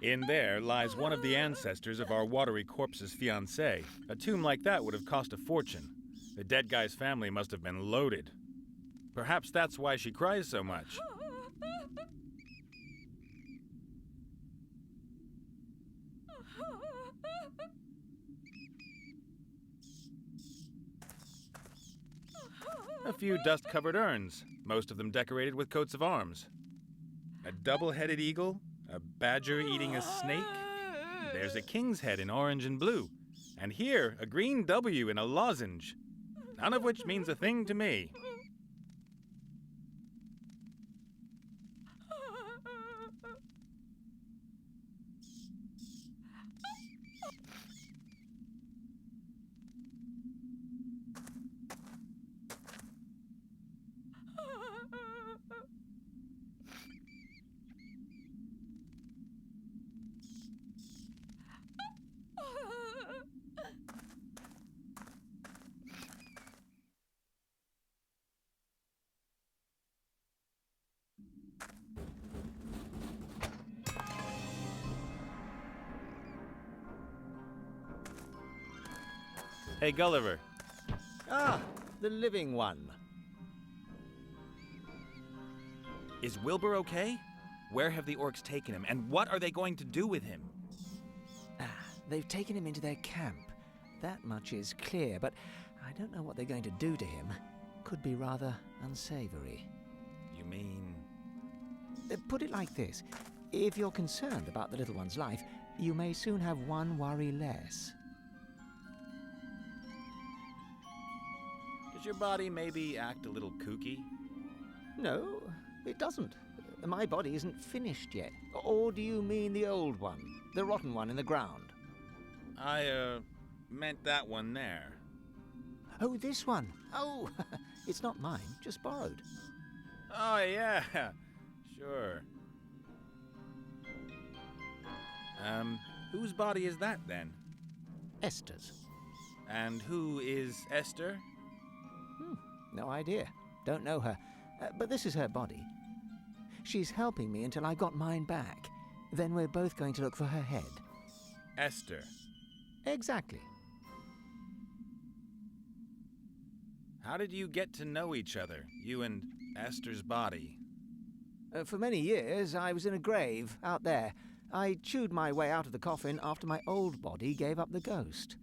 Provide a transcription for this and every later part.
In there lies one of the ancestors of our watery corpse's fiancé. A tomb like that would have cost a fortune. The dead guy's family must have been loaded. Perhaps that's why she cries so much. A few dust-covered urns, most of them decorated with coats of arms. A double-headed eagle, a badger eating a snake. There's a king's head in orange and blue. And here, a green W in a lozenge. None of which means a thing to me. Hey, Gulliver. Ah, the living one. Is Wilbur okay? Where have the orcs taken him, and what are they going to do with him? They've taken him into their camp. That much is clear, but I don't know what they're going to do to him. Could be rather unsavory. You mean... Put it like this. If you're concerned about the little one's life, you may soon have one worry less. Does your body maybe act a little kooky? No, it doesn't. My body isn't finished yet. Or do you mean the old one? The rotten one in the ground? I, meant that one there. Oh, this one. Oh, it's not mine, just borrowed. Oh, yeah. Sure. Whose body is that, then? Esther's. And who is Esther? No idea. Don't know her. But this is her body. She's helping me until I've got mine back. Then we're both going to look for her head. Esther. Exactly. How did you get to know each other, you and Esther's body? For many years, I was in a grave out there. I chewed my way out of the coffin after my old body gave up the ghost.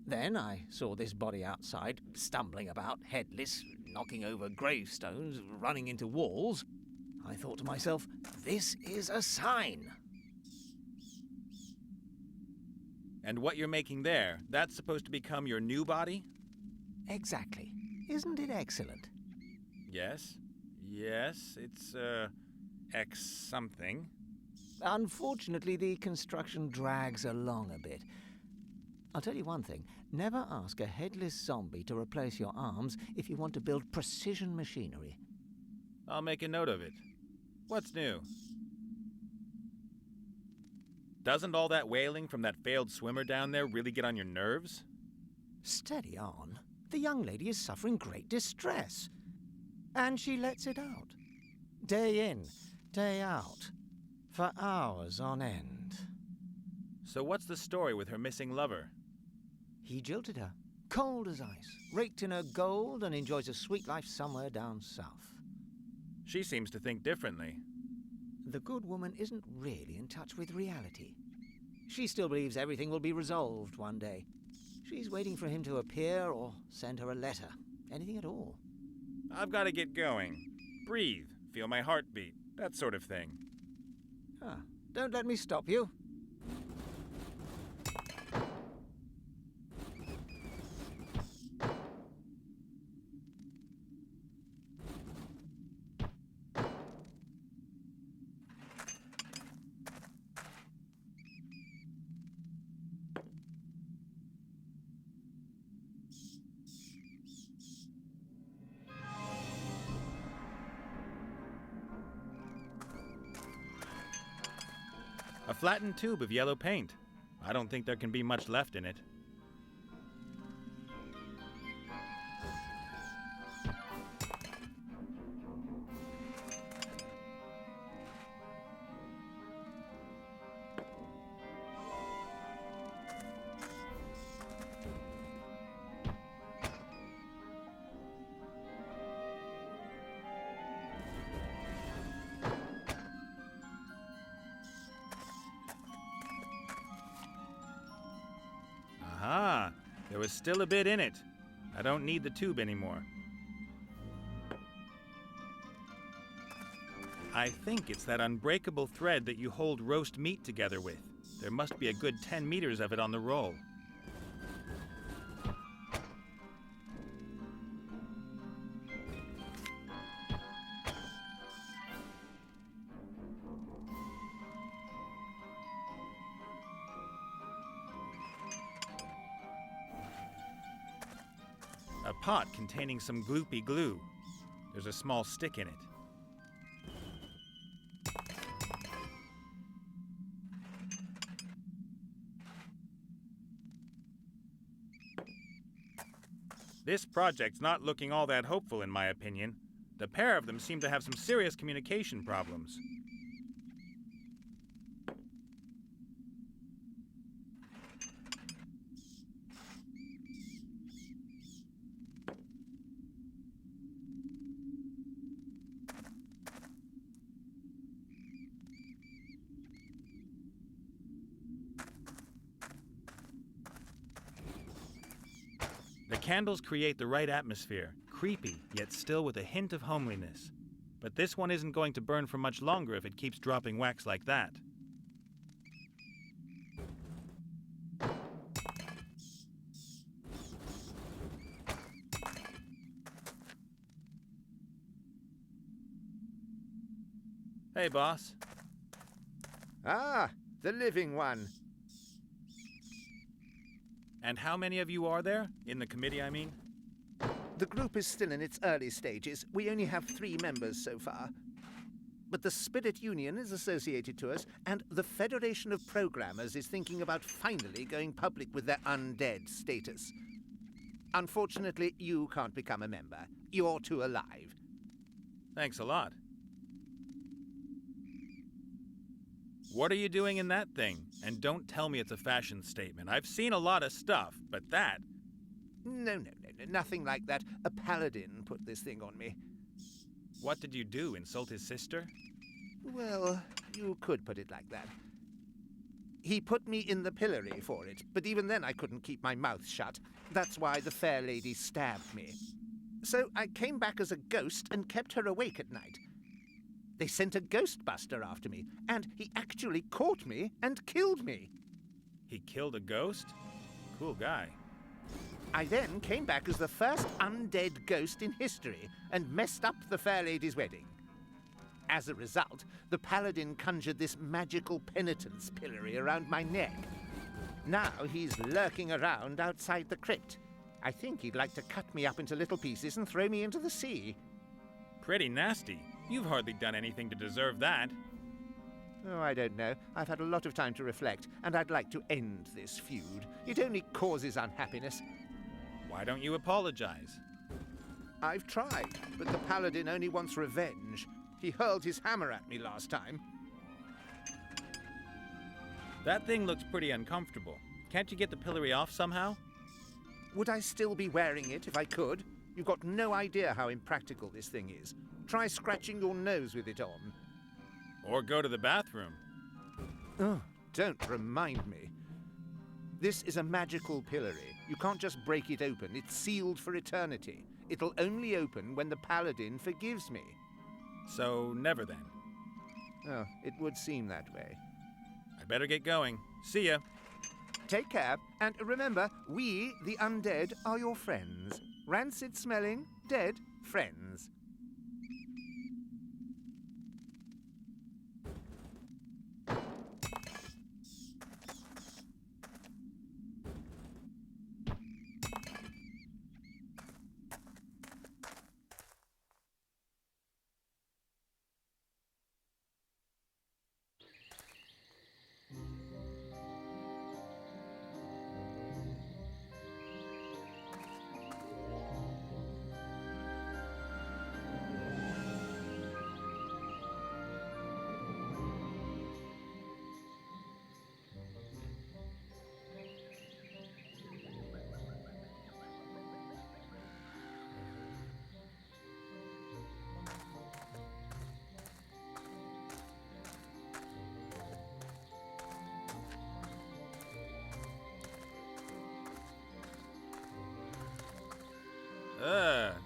Then I saw this body outside, stumbling about, headless, knocking over gravestones, running into walls. I thought to myself, this is a sign. And what you're making there, that's supposed to become your new body? Exactly. Isn't it excellent? Yes. Yes, it's, X something. Unfortunately, the construction drags along a bit. I'll tell you one thing. Never ask a headless zombie to replace your arms if you want to build precision machinery. I'll make a note of it. What's new? Doesn't all that wailing from that failed swimmer down there really get on your nerves? Steady on. The young lady is suffering great distress. And she lets it out. Day in, day out. For hours on end. So what's the story with her missing lover? He jilted her, cold as ice, raked in her gold, and enjoys a sweet life somewhere down south. She seems to think differently. The good woman isn't really in touch with reality. She still believes everything will be resolved one day. She's waiting for him to appear or send her a letter. Anything at all. I've got to get going. Breathe, feel my heartbeat, that sort of thing. Don't let me stop you. flattened tube of yellow paint. I don't think there can be much left in it. Aha! There was still a bit in it. I don't need the tube anymore. I think it's that unbreakable thread that you hold roast meat together with. There must be a good 10 meters of it on the roll. A pot containing some gloopy glue. There's a small stick in it. This project's not looking all that hopeful in my opinion. The pair of them seem to have some serious communication problems. The candles create the right atmosphere, creepy, yet still with a hint of homeliness. But this one isn't going to burn for much longer if it keeps dropping wax like that. Hey, boss. Ah, the living one. And how many of you are there? In the committee, I mean? The group is still in its early stages. We only have 3 members so far. But the Spirit Union is associated to us, and the Federation of Programmers is thinking about finally going public with their undead status. Unfortunately, you can't become a member. You're too alive. Thanks a lot. What are you doing in that thing? And don't tell me it's a fashion statement. I've seen a lot of stuff, but that... No, nothing like that. A paladin put this thing on me. What did you do, insult his sister? Well, you could put it like that. He put me in the pillory for it, but even then I couldn't keep my mouth shut. That's why the fair lady stabbed me. So I came back as a ghost and kept her awake at night. They sent a ghostbuster after me, and he actually caught me and killed me. He killed a ghost? Cool guy. I then came back as the first undead ghost in history and messed up the fair lady's wedding. As a result, the paladin conjured this magical penitence pillory around my neck. Now he's lurking around outside the crypt. I think he'd like to cut me up into little pieces and throw me into the sea. Pretty nasty. You've hardly done anything to deserve that. Oh, I don't know. I've had a lot of time to reflect, and I'd like to end this feud. It only causes unhappiness. Why don't you apologize? I've tried, but the paladin only wants revenge. He hurled his hammer at me last time. That thing looks pretty uncomfortable. Can't you get the pillory off somehow? Would I still be wearing it if I could? You've got no idea how impractical this thing is. Try scratching your nose with it on. Or go to the bathroom. Oh, don't remind me. This is a magical pillory. You can't just break it open. It's sealed for eternity. It'll only open when the paladin forgives me. So, never then. Oh, it would seem that way. I better get going. See ya. Take care, and remember, we, the undead, are your friends. Rancid-smelling, dead friends.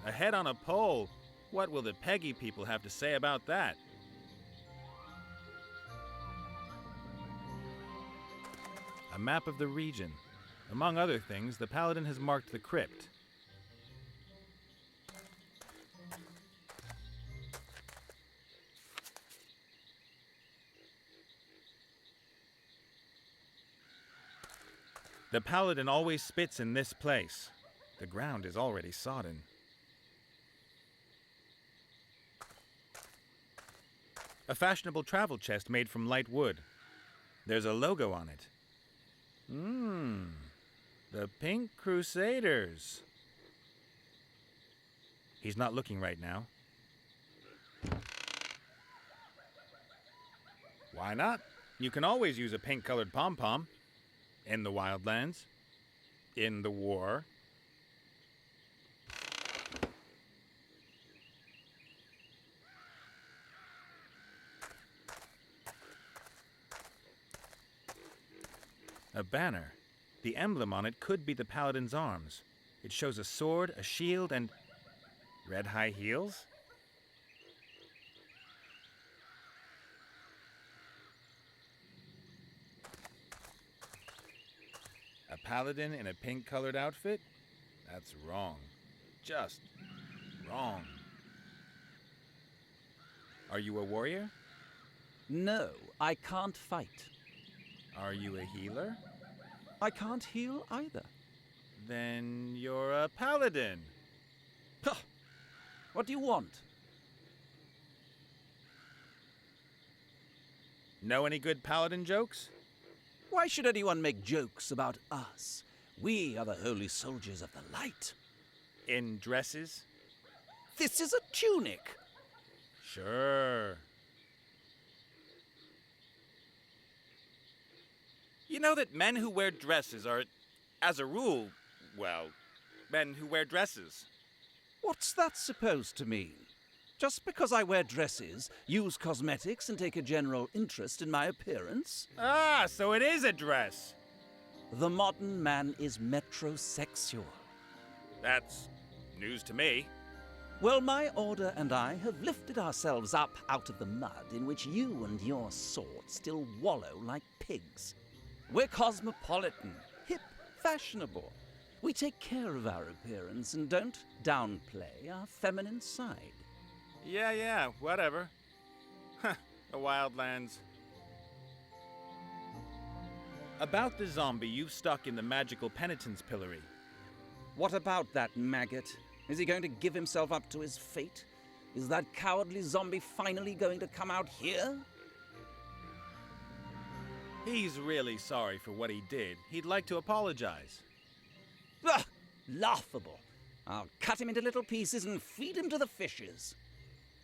a head on a pole. What will the Peggy people have to say about that? A map of the region. Among other things, the paladin has marked the crypt. The paladin always spits in this place. The ground is already sodden. A fashionable travel chest made from light wood. There's a logo on it. The Pink Crusaders. He's not looking right now. Why not? You can always use a pink-colored pom-pom. In the wildlands. In the war. A banner. The emblem on it could be the paladin's arms. It shows a sword, a shield, and red high heels? A paladin in a pink-colored outfit? That's wrong. Just wrong. Are you a warrior? No, I can't fight. Are you a healer? I can't heal either. Then you're a paladin. Huh. What do you want? Know any good paladin jokes? Why should anyone make jokes about us? We are the holy soldiers of the light. In dresses? This is a tunic. Sure. You know that men who wear dresses are, as a rule, well, men who wear dresses. What's that supposed to mean? Just because I wear dresses, use cosmetics, and take a general interest in my appearance? Ah, so it is a dress. The modern man is metrosexual. That's news to me. Well, my order and I have lifted ourselves up out of the mud in which you and your sort still wallow like pigs. We're cosmopolitan, hip, fashionable. We take care of our appearance and don't downplay our feminine side. Yeah, whatever. The wildlands. About the zombie you've stuck in the magical penitence pillory. What about that maggot? Is he going to give himself up to his fate? Is that cowardly zombie finally going to come out here? He's really sorry for what he did. He'd like to apologize. Ugh, laughable. I'll cut him into little pieces and feed him to the fishes.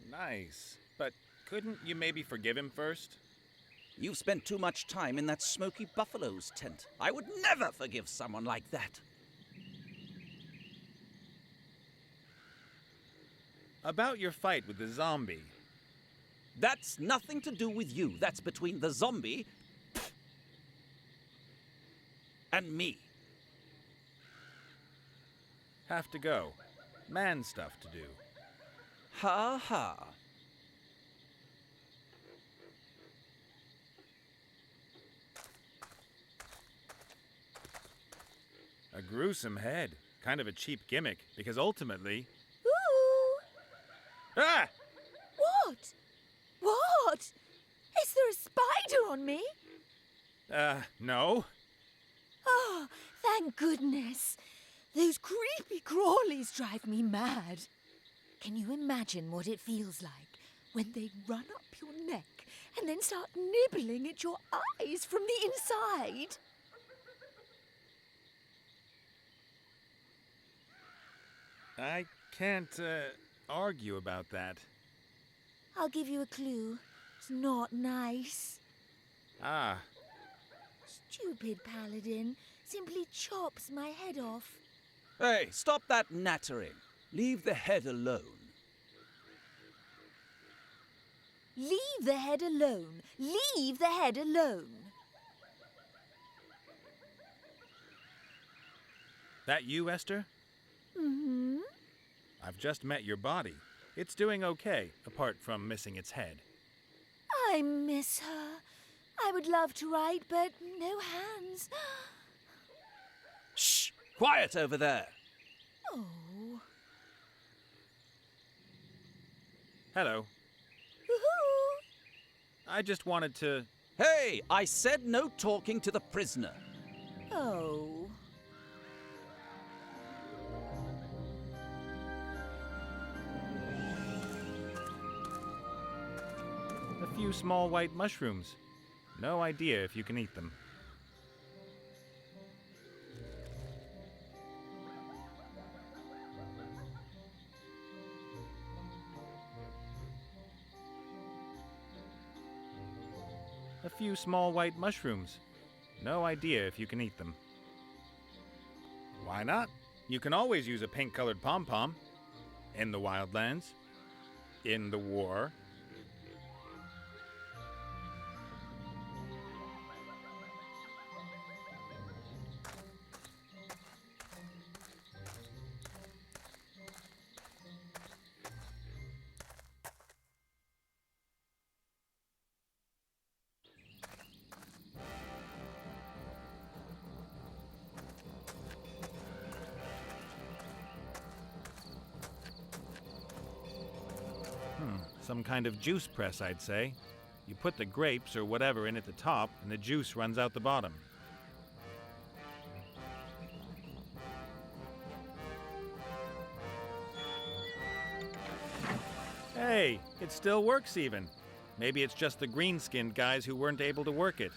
Nice. But couldn't you maybe forgive him first? You've spent too much time in that smoky buffalo's tent. I would never forgive someone like that. About your fight with the zombie. That's nothing to do with you. That's between the zombie and me. Have to go. Man stuff to do. Ha ha. A gruesome head. Kind of a cheap gimmick, because ultimately... Ooh! Ah! What? What? Is there a spider on me? No. Oh, thank goodness. Those creepy crawlies drive me mad. Can you imagine what it feels like when they run up your neck and then start nibbling at your eyes from the inside? I can't, argue about that. I'll give you a clue. It's not nice. Ah, Stupid paladin simply chops my head off. Hey, stop that nattering. Leave the head alone. Leave the head alone. Leave the head alone. that you, Esther? Mm-hmm. I've just met your body. It's doing okay, apart from missing its head. I miss her. I would love to write, but no hands. Shh! Quiet over there! Oh. Hello. Woohoo! I just wanted to... Hey! I said no talking to the prisoner. Oh. A few small white mushrooms. No idea if you can eat them. A few small white mushrooms. No idea if you can eat them. Why not? You can always use a pink-colored pom-pom. In the wildlands. In the war. Some kind of juice press, I'd say. You put the grapes or whatever in at the top, and the juice runs out the bottom. Hey, it still works even. Maybe it's just the green-skinned guys who weren't able to work it.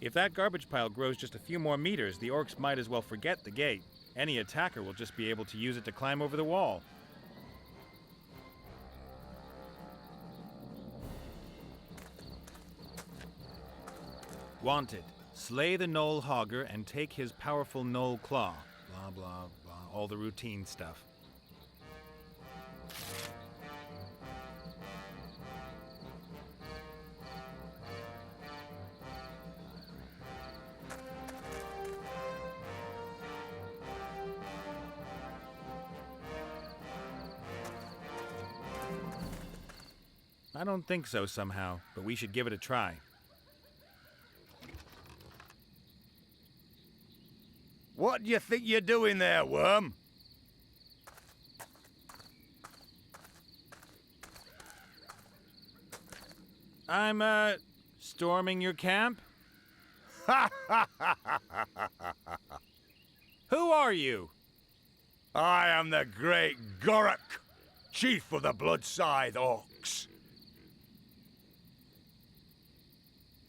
If that garbage pile grows just a few more meters, the orcs might as well forget the gate. Any attacker will just be able to use it to climb over the wall. Wanted. Slay the Knoll Hogger and take his powerful Knoll Claw. Blah, blah, blah. All the routine stuff. I don't think so somehow, but we should give it a try. What do you think you're doing there, worm? I'm, storming your camp? Who are you? I am the great Gorok, chief of the Blood Scythe Orcs.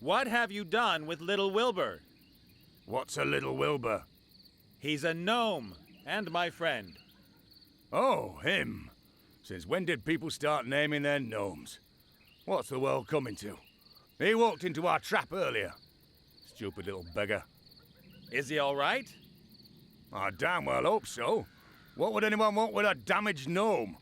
What have you done with little Wilbur? What's a little Wilbur? He's a gnome, and my friend. Oh, him. Since when did people start naming their gnomes? What's the world coming to? He walked into our trap earlier. Stupid little beggar. Is he all right? I damn well hope so. What would anyone want with a damaged gnome?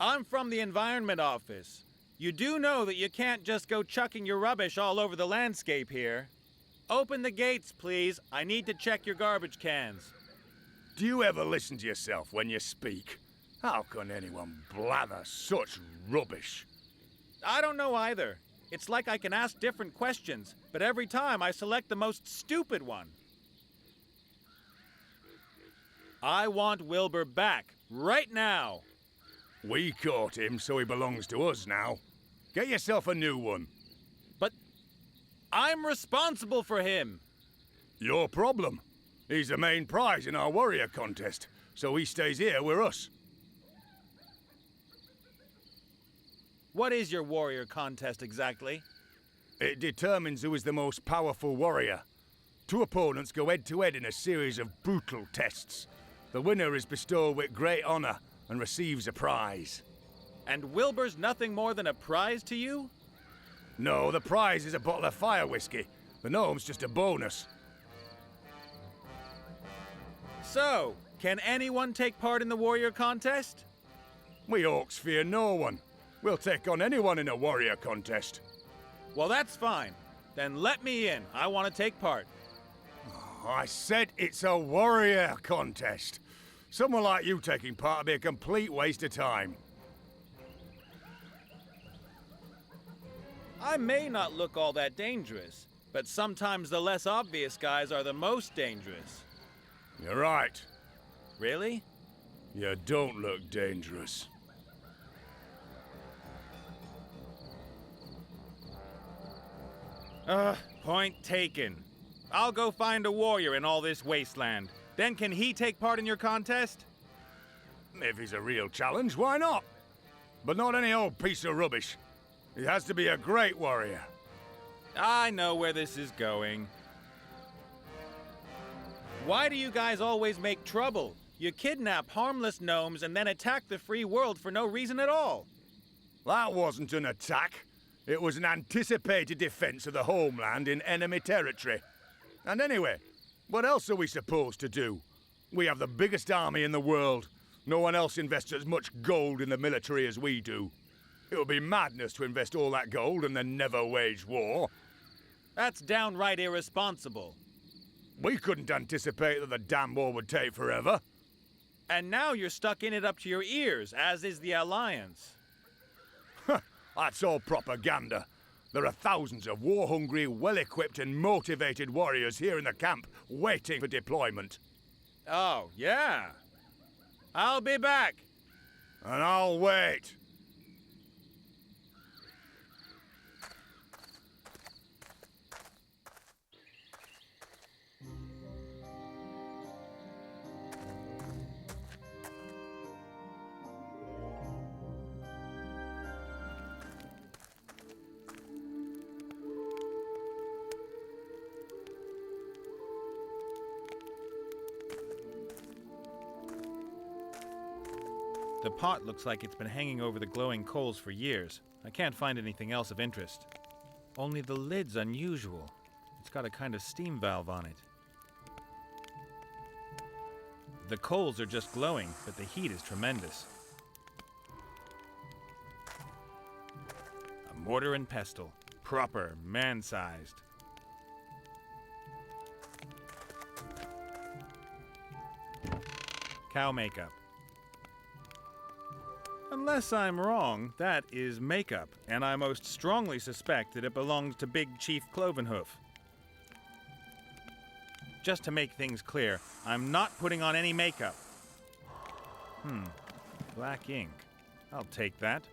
I'm from the Environment Office. You do know that you can't just go chucking your rubbish all over the landscape here. Open the gates, please. I need to check your garbage cans. Do you ever listen to yourself when you speak? How can anyone blather such rubbish? I don't know either. It's like I can ask different questions, but every time I select the most stupid one. I want Wilbur back, right now. We caught him, so he belongs to us now. Get yourself a new one. But I'm responsible for him. Your problem. He's the main prize in our warrior contest, so he stays here with us. What is your warrior contest exactly? It determines who is the most powerful warrior. Two opponents go head-to-head in a series of brutal tests. The winner is bestowed with great honor and receives a prize. And Wilbur's nothing more than a prize to you? No, the prize is a bottle of fire whiskey. The gnome's just a bonus. So, can anyone take part in the warrior contest? We orcs fear no one. We'll take on anyone in a warrior contest. Well, that's fine. Then let me in. I want to take part. I said it's a warrior contest. Someone like you taking part would be a complete waste of time. I may not look all that dangerous, but sometimes the less obvious guys are the most dangerous. You're right. Really? You don't look dangerous. Point taken. I'll go find a warrior in all this wasteland. Then can he take part in your contest? If he's a real challenge, why not? But not any old piece of rubbish. He has to be a great warrior. I know where this is going. Why do you guys always make trouble? You kidnap harmless gnomes and then attack the free world for no reason at all. That wasn't an attack. It was an anticipated defense of the homeland in enemy territory. And anyway, what else are we supposed to do? We have the biggest army in the world. No one else invests as much gold in the military as we do. It would be madness to invest all that gold and then never wage war. That's downright irresponsible. We couldn't anticipate that the damn war would take forever. And now you're stuck in it up to your ears, as is the Alliance. That's all propaganda. There are thousands of war-hungry, well-equipped and motivated warriors here in the camp, waiting for deployment. Oh, yeah. I'll be back. And I'll wait. The pot looks like it's been hanging over the glowing coals for years. I can't find anything else of interest. Only the lid's unusual. It's got a kind of steam valve on it. The coals are just glowing, but the heat is tremendous. A mortar and pestle. Proper, man-sized. Cow makeup. Unless I'm wrong, that is makeup, and I most strongly suspect that it belongs to Big Chief Clovenhoof. Just to make things clear, I'm not putting on any makeup. Black ink. I'll take that.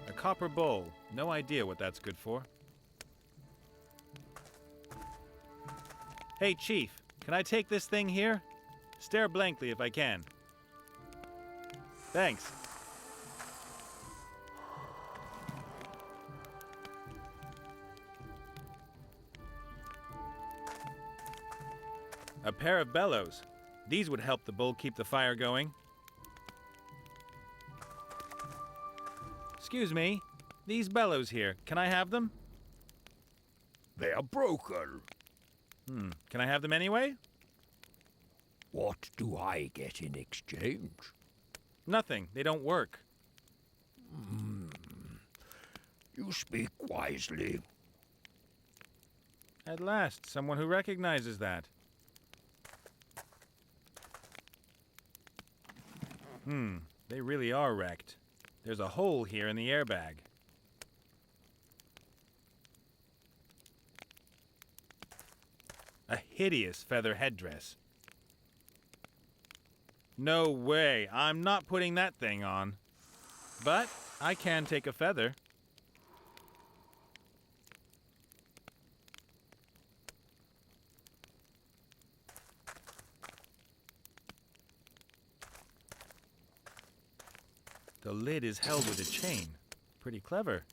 A copper bowl. No idea what that's good for. Hey, Chief, can I take this thing here? Stare blankly if I can. Thanks. A pair of bellows. These would help the bull keep the fire going. Excuse me, these bellows here, can I have them? They are broken. Can I have them anyway? What do I get in exchange? Nothing, they don't work. You speak wisely. At last, someone who recognizes that. They really are wrecked. There's a hole here in the airbag. A hideous feather headdress. No way, I'm not putting that thing on. But I can take a feather. The lid is held with a chain. Pretty clever.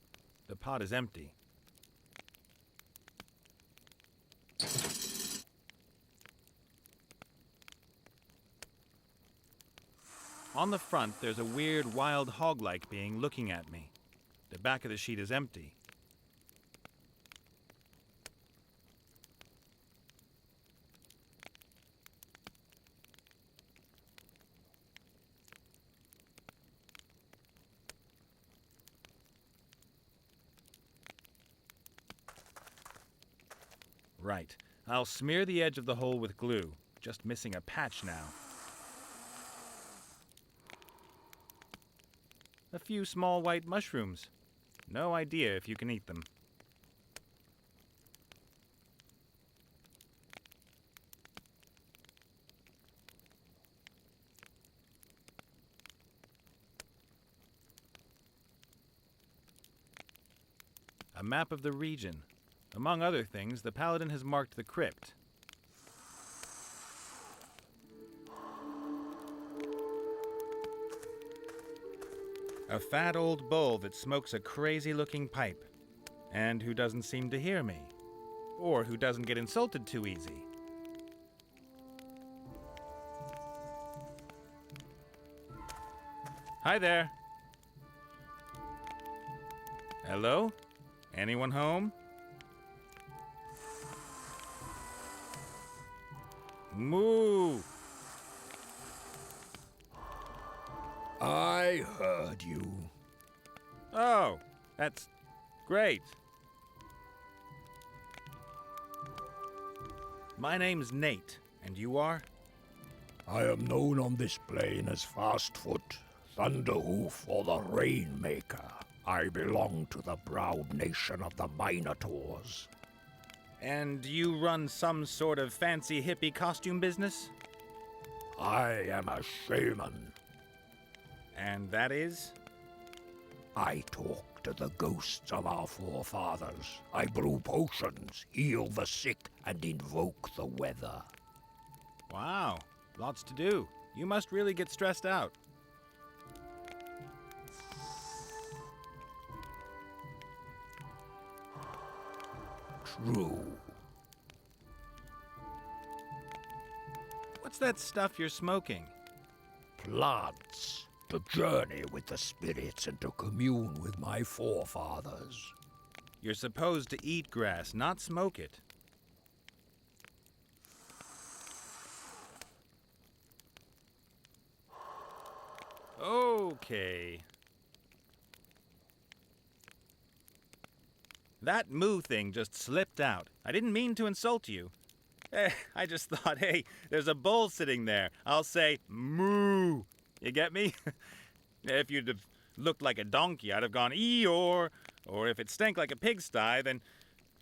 The pot is empty. On the front, there's a weird wild hog-like being looking at me. The back of the sheet is empty. Right. I'll smear the edge of the hole with glue. Just missing a patch now. A few small white mushrooms. No idea if you can eat them. A map of the region. Among other things, the paladin has marked the crypt. A fat old bull that smokes a crazy-looking pipe, and who doesn't seem to hear me, or who doesn't get insulted too easy. Hi there. Hello? Anyone home? Moo! I heard you. Oh, that's great. My name's Nate, and you are? I am known on this plane as Fastfoot, Thunderhoof, or the Rainmaker. I belong to the proud nation of the Minotaurs. And you run some sort of fancy hippie costume business? I am a shaman. And that is? I talk to the ghosts of our forefathers. I brew potions, heal the sick, and invoke the weather. Wow, lots to do. You must really get stressed out. True. What's that stuff you're smoking? Plants. To journey with the spirits and to commune with my forefathers. You're supposed to eat grass, not smoke it. Okay. That moo thing just slipped out. I didn't mean to insult you. I just thought, hey, there's a bull sitting there. I'll say moo. You get me? If you'd have looked like a donkey, I'd have gone Eeyore. Or if it stank like a pigsty, then...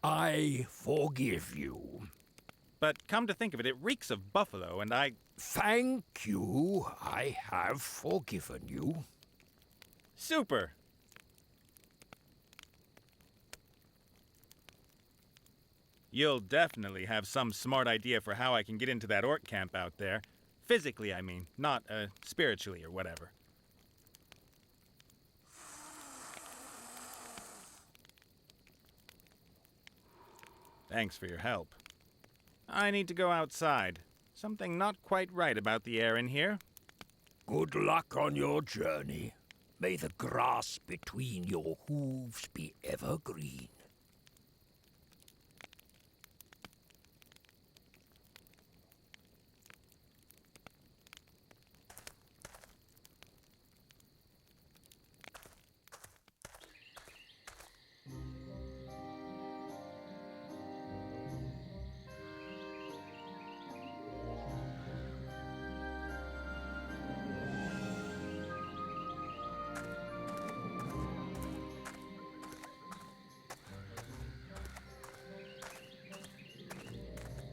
I forgive you. But come to think of it, it reeks of buffalo, and I... Thank you. I have forgiven you. Super! You'll definitely have some smart idea for how I can get into that orc camp out there. Physically, I mean, not spiritually or whatever. Thanks for your help. I need to go outside. Something not quite right about the air in here. Good luck on your journey. May the grass between your hooves be evergreen.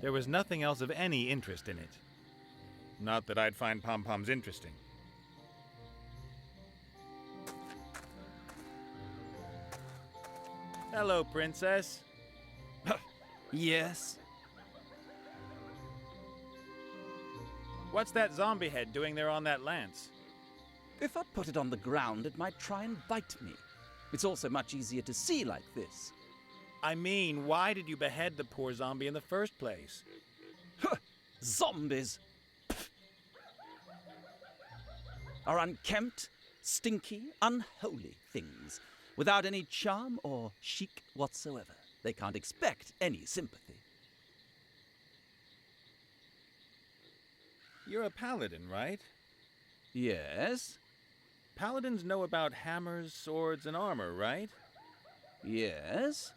There was nothing else of any interest in it. Not that I'd find pom-poms interesting. Hello, Princess. Yes? What's that zombie head doing there on that lance? If I put it on the ground, it might try and bite me. It's also much easier to see like this. I mean, why did you behead the poor zombie in the first place? Zombies are unkempt, stinky, unholy things, without any charm or chic whatsoever. They can't expect any sympathy. You're a paladin, right? Yes? Paladins know about hammers, swords, and armor, right? Yes?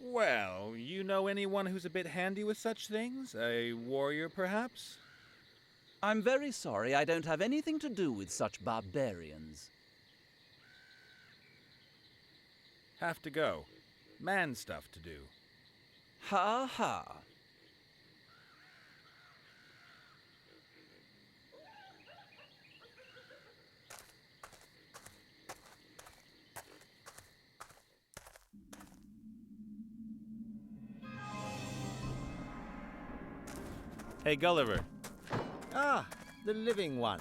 Well, you know anyone who's a bit handy with such things? A warrior, perhaps? I'm very sorry I don't have anything to do with such barbarians. Have to go. Man stuff to do. Ha ha. Hey, Gulliver. Ah, the living one.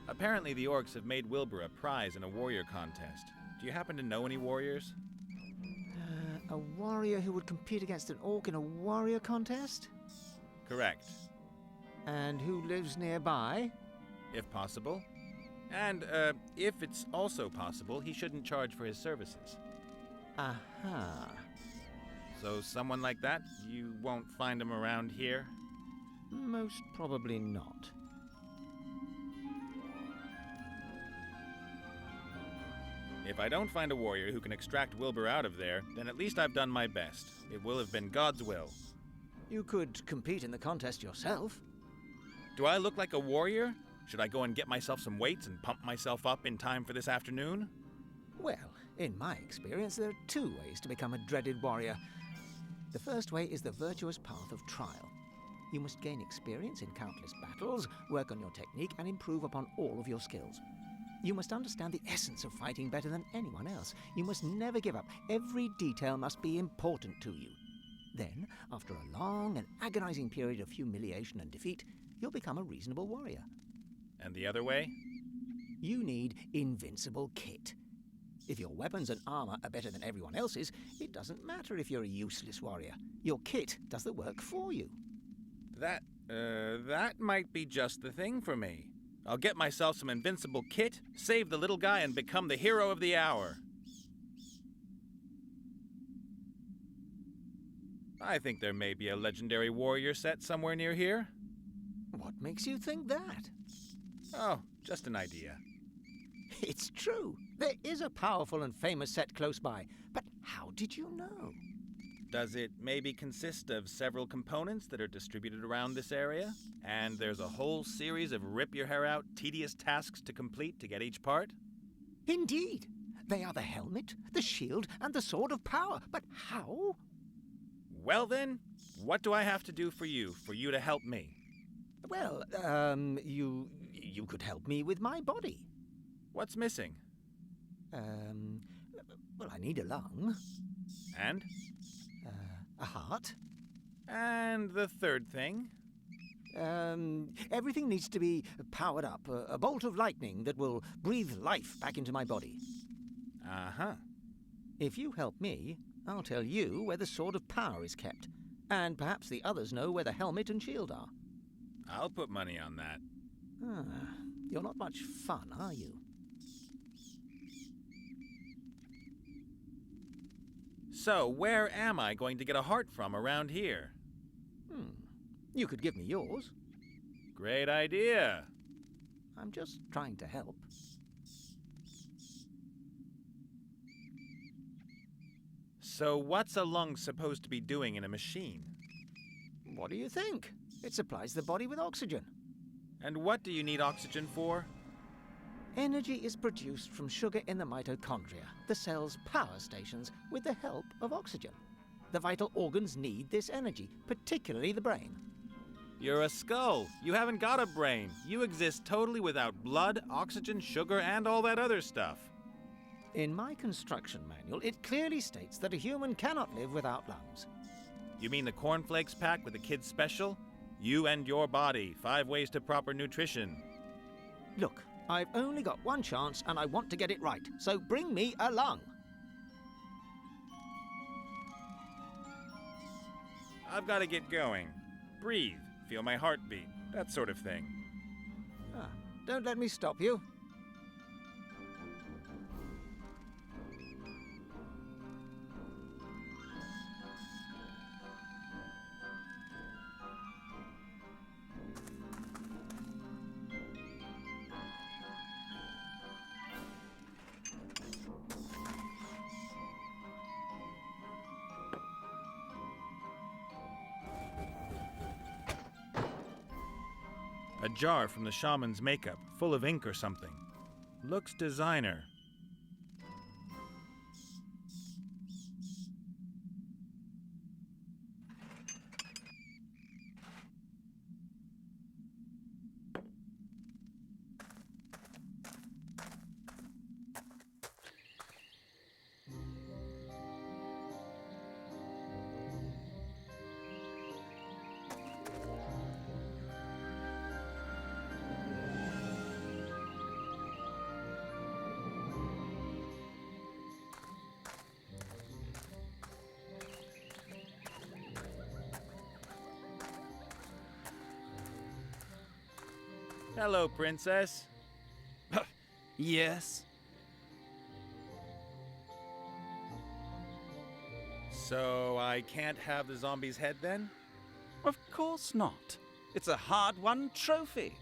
Apparently the orcs have made Wilbur a prize in a warrior contest. Do you happen to know any warriors? A warrior who would compete against an orc in a warrior contest? Correct. And who lives nearby? If possible. And, if it's also possible, he shouldn't charge for his services. Aha. So someone like that, you won't find him around here? Most probably not. If I don't find a warrior who can extract Wilbur out of there, then at least I've done my best. It will have been God's will. You could compete in the contest yourself. Do I look like a warrior? Should I go and get myself some weights and pump myself up in time for this afternoon? Well, in my experience, there are two ways to become a dreaded warrior. The first way is the virtuous path of trial. You must gain experience in countless battles, work on your technique, and improve upon all of your skills. You must understand the essence of fighting better than anyone else. You must never give up. Every detail must be important to you. Then, after a long and agonizing period of humiliation and defeat, you'll become a reasonable warrior. And the other way? You need invincible kit. If your weapons and armor are better than everyone else's, it doesn't matter if you're a useless warrior. Your kit does the work for you. That might be just the thing for me. I'll get myself some invincible kit, save the little guy, and become the hero of the hour. I think there may be a legendary warrior set somewhere near here. What makes you think that? Oh, just an idea. It's true. There is a powerful and famous set close by. But how did you know? Does it maybe consist of several components that are distributed around this area? And there's a whole series of rip-your-hair-out, tedious tasks to complete to get each part? Indeed. They are the helmet, the shield, and the sword of power. But how? Well then, what do I have to do for you to help me? Well, you could help me with my body. What's missing? Well, I need a lung. And? A heart. And the third thing? Everything needs to be powered up. A bolt of lightning that will breathe life back into my body. Uh-huh. If you help me, I'll tell you where the sword of power is kept. And perhaps the others know where the helmet and shield are. I'll put money on that. You're not much fun, are you? So, where am I going to get a heart from around here? You could give me yours. Great idea. I'm just trying to help. So, what's a lung supposed to be doing in a machine? What do you think? It supplies the body with oxygen. And what do you need oxygen for? Energy is produced from sugar in the mitochondria, the cell's power stations, with the help of oxygen. The vital organs need this energy, particularly the brain. You're a skull. You haven't got a brain. You exist totally without blood, oxygen, sugar, and all that other stuff. In my construction manual, it clearly states that a human cannot live without lungs. You mean the cornflakes pack with the kids' special? You and your body, 5 ways to proper nutrition. Look, I've only got one chance and I want to get it right, so bring me a lung. I've got to get going. Breathe, feel my heartbeat, that sort of thing. Don't let me stop you. A jar from the shaman's makeup, full of ink or something. Looks designer. Hello, princess. Yes? So I can't have the zombie's head then? Of course not. It's a hard-won trophy.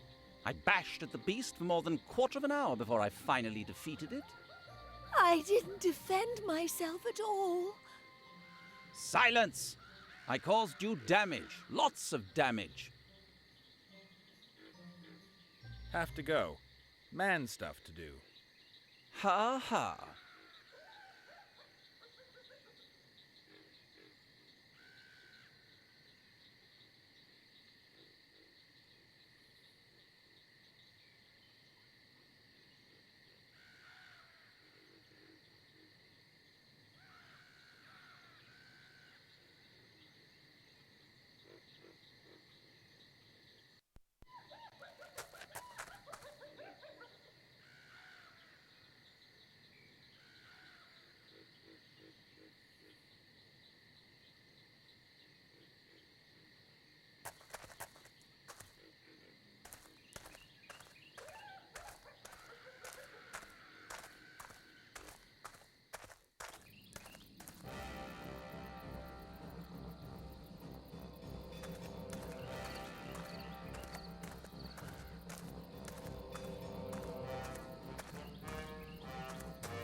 I bashed at the beast for more than a quarter of an hour before I finally defeated it. I didn't defend myself at all. Silence! I caused you damage. Lots of damage. Have to go. Man stuff to do. Ha ha.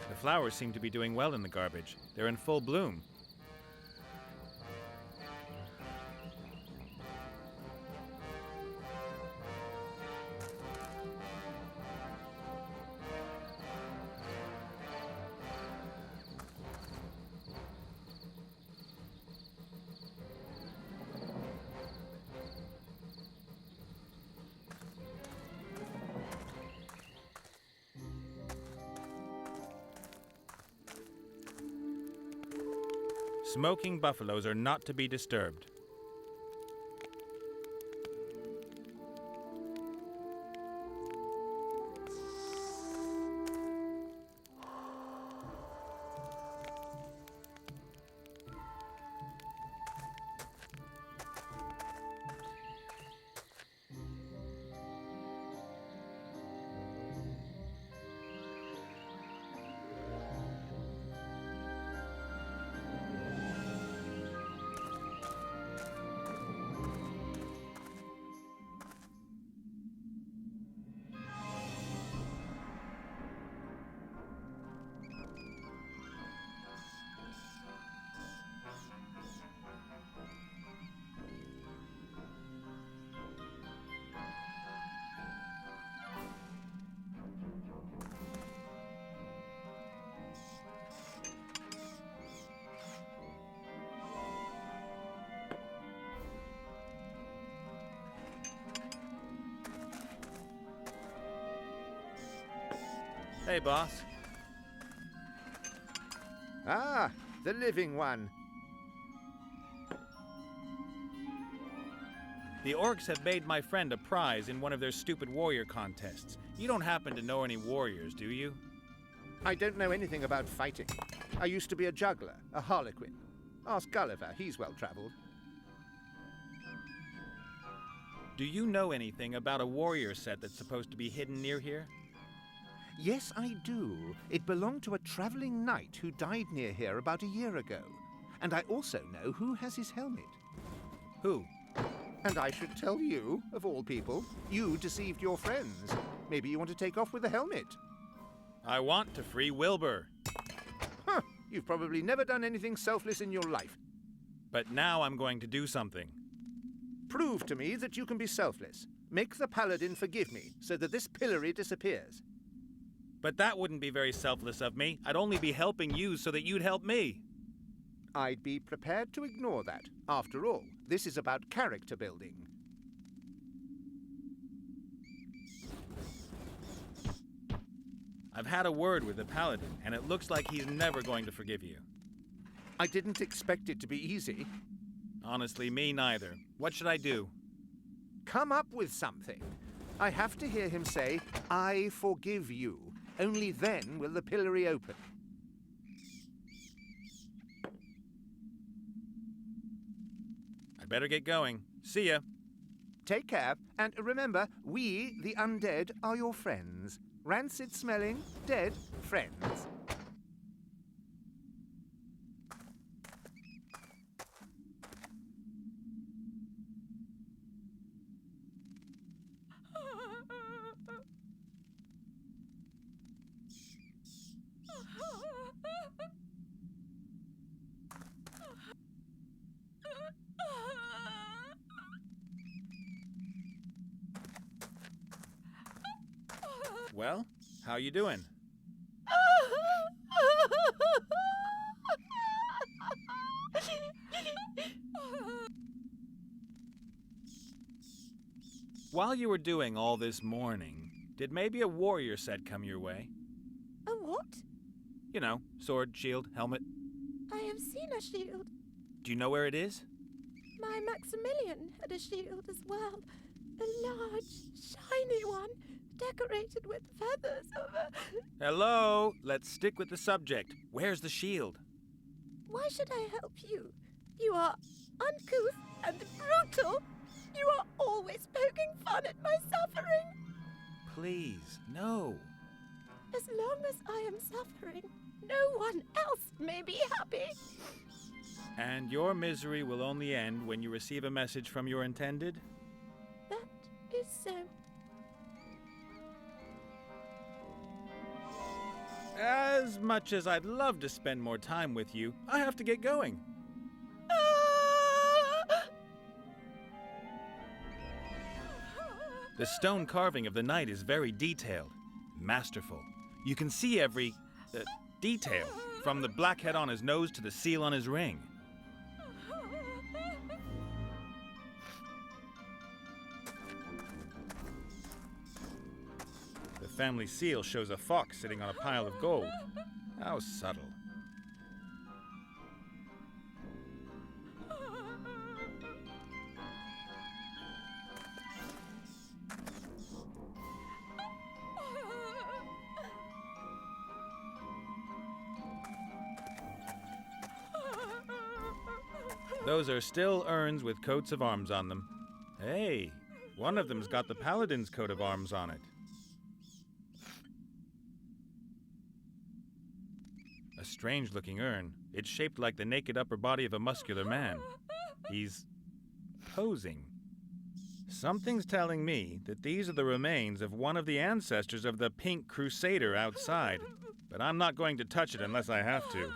The flowers seem to be doing well in the garbage. They're in full bloom. Smoking buffaloes are not to be disturbed. Hey, boss. Ah, the living one. The orcs have made my friend a prize in one of their stupid warrior contests. You don't happen to know any warriors, do you? I don't know anything about fighting. I used to be a juggler, a harlequin. Ask Gulliver, he's well-traveled. Do you know anything about a warrior set that's supposed to be hidden near here? Yes, I do. It belonged to a traveling knight who died near here about a year ago. And I also know who has his helmet. Who? And I should tell you, of all people. You deceived your friends. Maybe you want to take off with the helmet. I want to free Wilbur. Huh, you've probably never done anything selfless in your life. But now I'm going to do something. Prove to me that you can be selfless. Make the paladin forgive me so that this pillory disappears. But that wouldn't be very selfless of me. I'd only be helping you so that you'd help me. I'd be prepared to ignore that. After all, this is about character building. I've had a word with the paladin, and it looks like he's never going to forgive you. I didn't expect it to be easy. Honestly, me neither. What should I do? Come up with something. I have to hear him say, "I forgive you." Only then will the pillory open. I better get going. See ya. Take care, and remember, we, the undead, are your friends. Rancid-smelling, dead friends. Well, how you doing? While you were doing all this mourning, did maybe a warrior set come your way? A what? You know, sword, shield, helmet. I have seen a shield. Do you know where it is? My Maximilian had a shield as well. A large, shiny one, decorated with feathers of a... Hello? Let's stick with the subject. Where's the shield? Why should I help you? You are uncouth and brutal. You are always poking fun at my suffering. Please, no. As long as I am suffering, no one else may be happy. And your misery will only end when you receive a message from your intended? That is so. As much as I'd love to spend more time with you, I have to get going. The stone carving of the knight is very detailed, masterful. You can see every detail, from the black head on his nose to the seal on his ring. The family seal shows a fox sitting on a pile of gold. How subtle. Those are still urns with coats of arms on them. Hey, one of them's got the paladin's coat of arms on it. A strange-looking urn. It's shaped like the naked upper body of a muscular man. He's posing. Something's telling me that these are the remains of one of the ancestors of the Pink Crusader outside, but I'm not going to touch it unless I have to.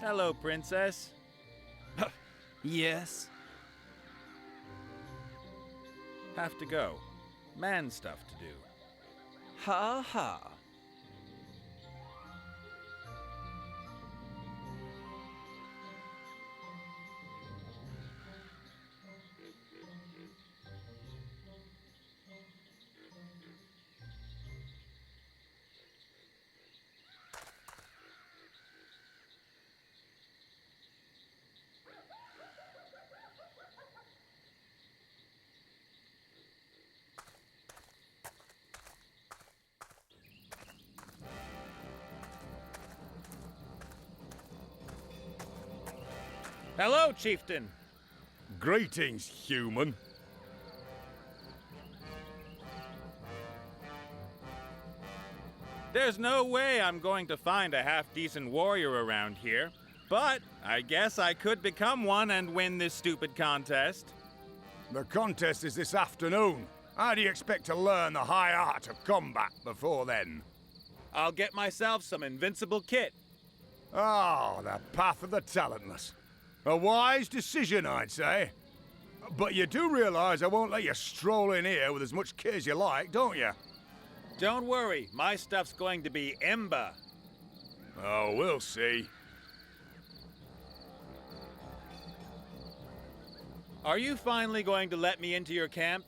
Hello, Princess. Yes? Have to go. Man stuff to do. Ha ha. Hello, Chieftain. Greetings, human. There's no way I'm going to find a half-decent warrior around here, but I guess I could become one and win this stupid contest. The contest is this afternoon. How do you expect to learn the high art of combat before then? I'll get myself some invincible kit. Ah, the path of the talentless. A wise decision, I'd say. But you do realize I won't let you stroll in here with as much kit as you like, don't you? Don't worry, my stuff's going to be Ember. Oh, we'll see. Are you finally going to let me into your camp?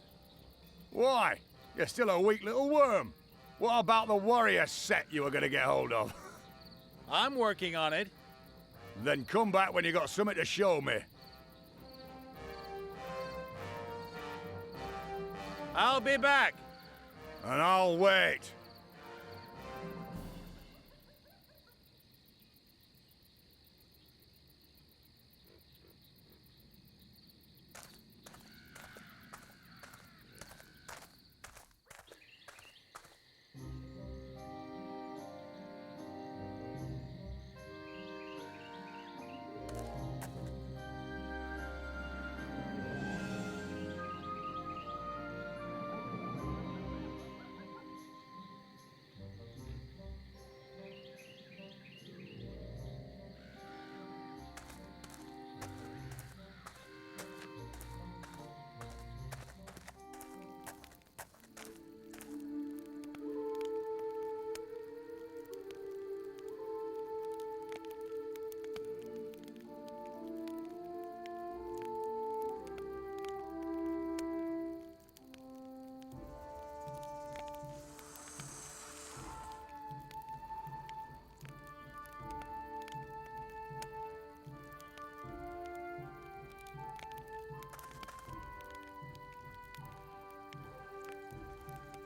Why? You're still a weak little worm. What about the warrior set you were going to get hold of? I'm working on it. Then come back when you got something to show me. I'll be back. And I'll wait.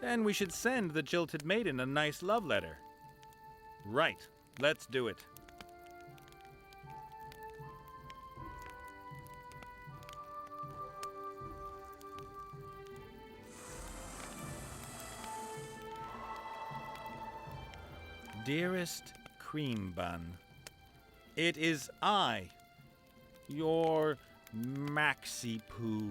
Then we should send the jilted maiden a nice love letter. Right, let's do it. Dearest Cream Bun, it is I, your Maxi Poo.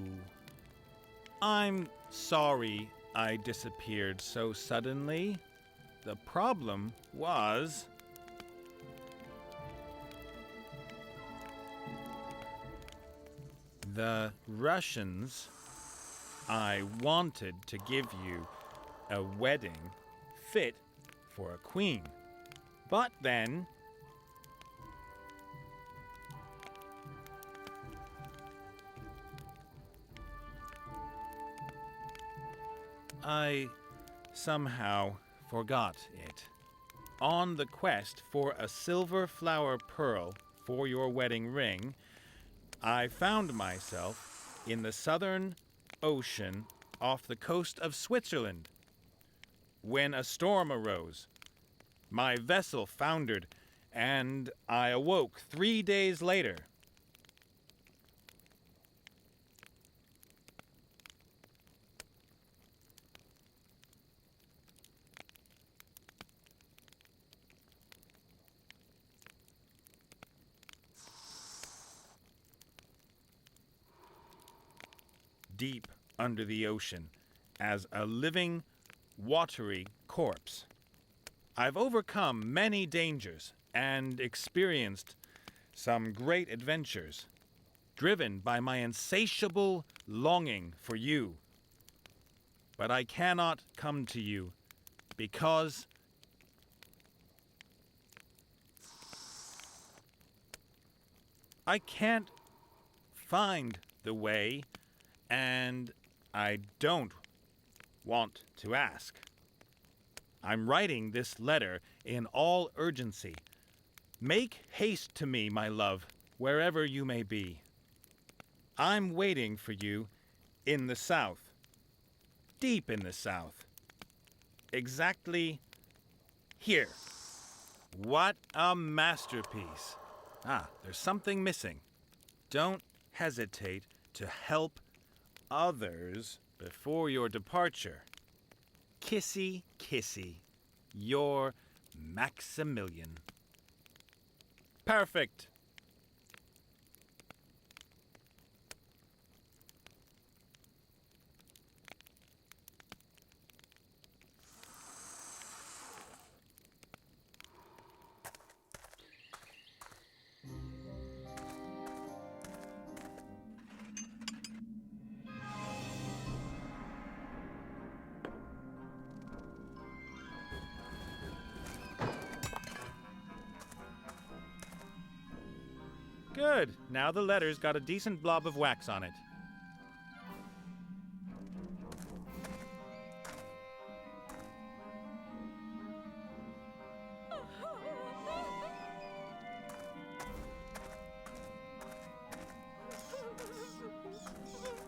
I'm sorry I disappeared so suddenly. The problem was... the Russians. I wanted to give you a wedding fit for a queen. But then... I somehow forgot it. On the quest for a silver flower pearl for your wedding ring, I found myself in the Southern Ocean off the coast of Switzerland. When a storm arose, my vessel foundered, and I awoke 3 days later. Deep under the ocean as a living, watery corpse. I've overcome many dangers and experienced some great adventures, driven by my insatiable longing for you. But I cannot come to you because I can't find the way, and I don't want to ask. I'm writing this letter in all urgency. Make haste to me, my love, wherever you may be. I'm waiting for you in the south, deep in the south, exactly here. What a masterpiece. There's something missing. Don't hesitate to help others before your departure. Kissy, kissy, your Maximilian. Perfect. Good. Now the letter's got a decent blob of wax on it.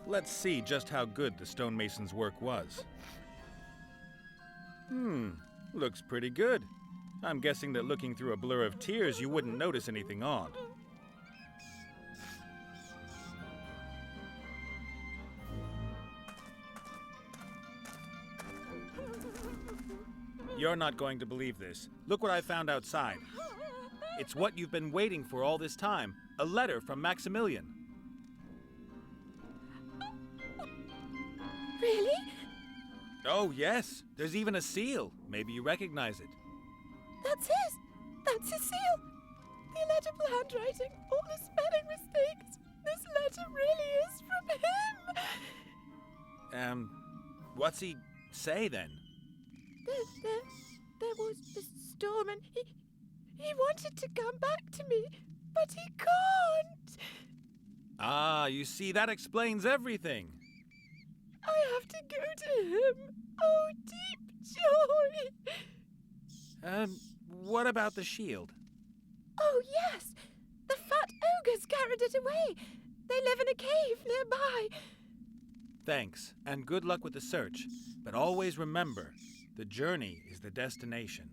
Let's see just how good the stonemason's work was. Looks pretty good. I'm guessing that looking through a blur of tears, you wouldn't notice anything odd. You're not going to believe this. Look what I found outside. It's what you've been waiting for all this time. A letter from Maximilian. Really? Oh, yes. There's even a seal. Maybe you recognize it. That's his. That's his seal. The illegible handwriting, all the spelling mistakes. This letter really is from him. What's he say then? There was the storm and he wanted to come back to me, but he can't. You see, that explains everything. I have to go to him. Oh, deep joy. What about the shield? Oh, yes. The fat ogres carried it away. They live in a cave nearby. Thanks, and good luck with the search. But always remember, the journey is the destination.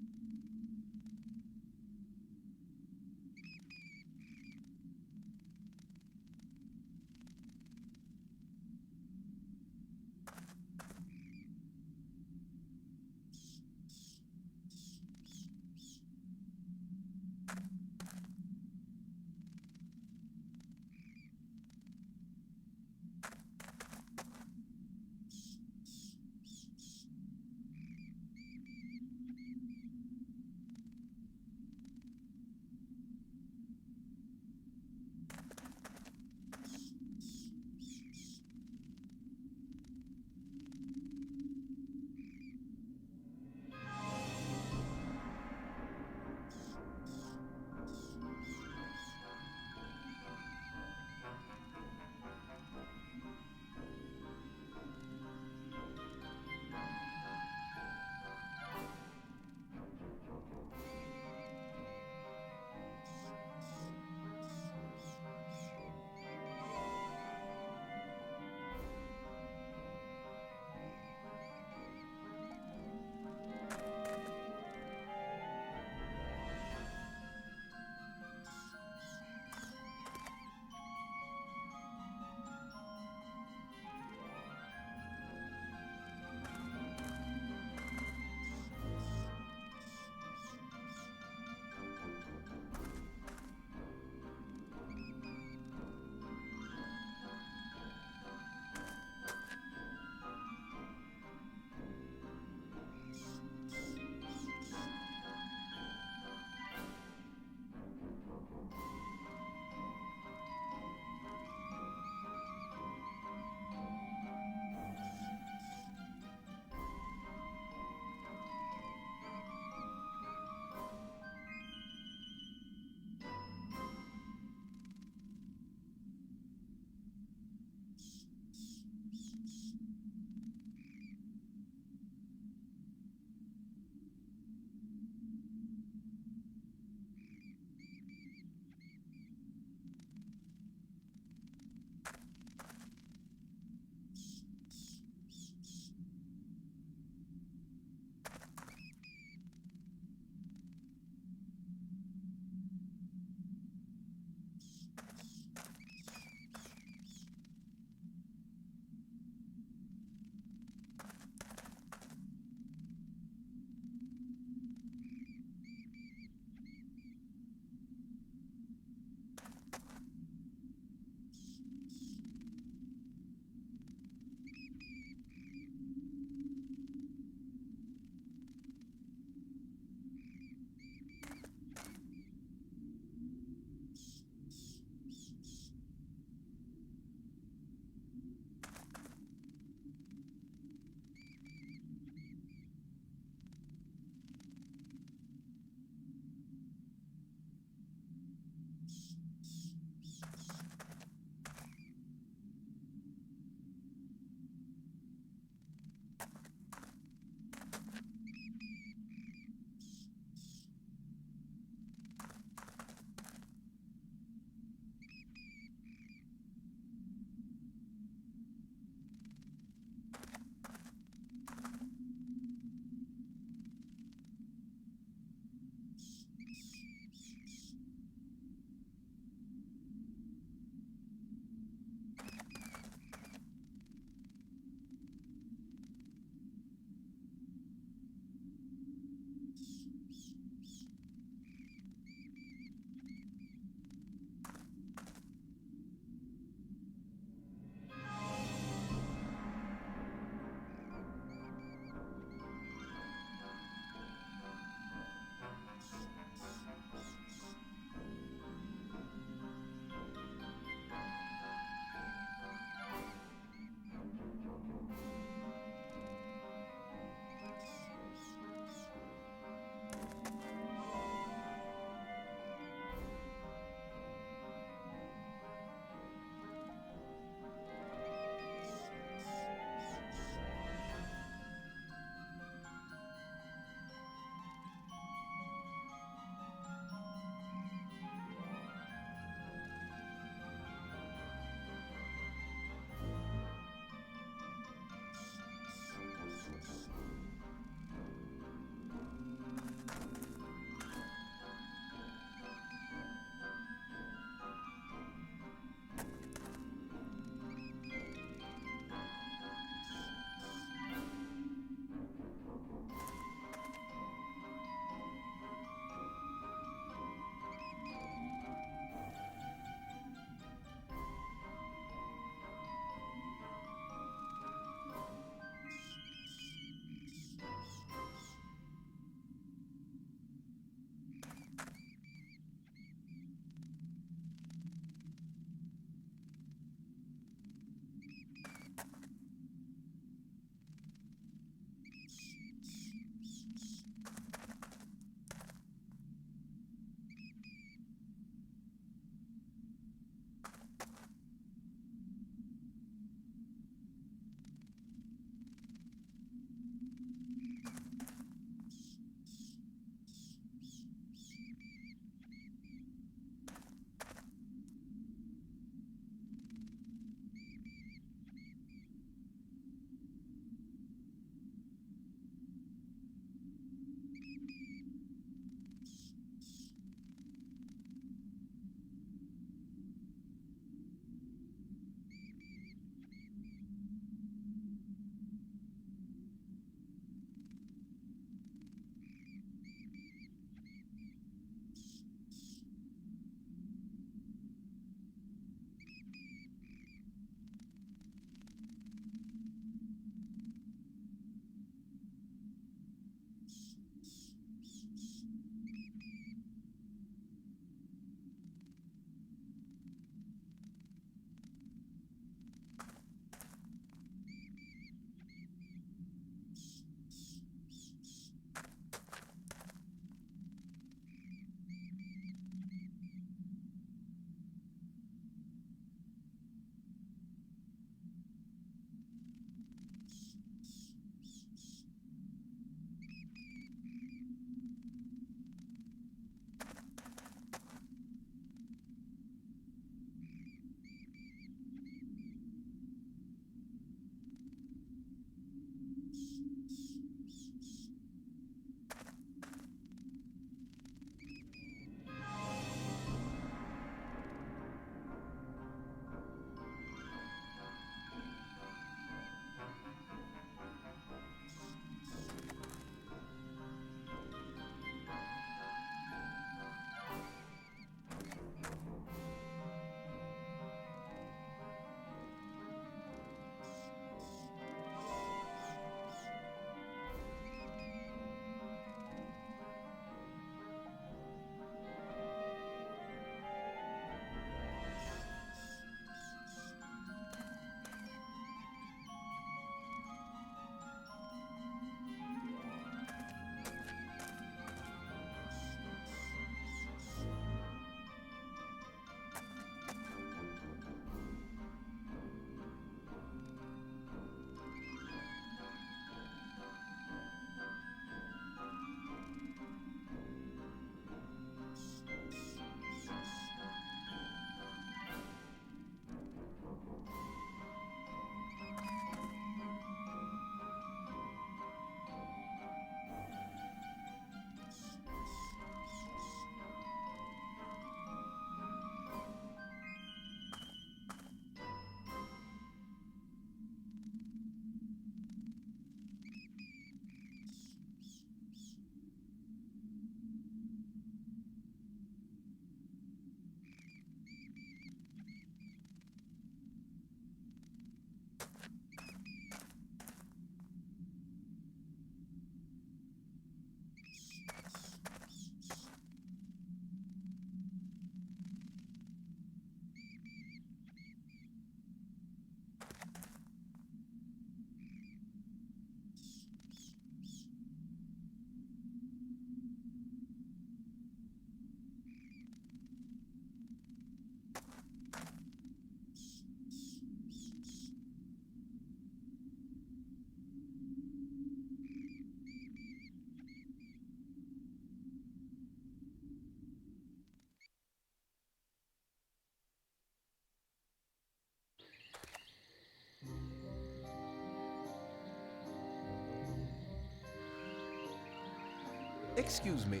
Excuse me,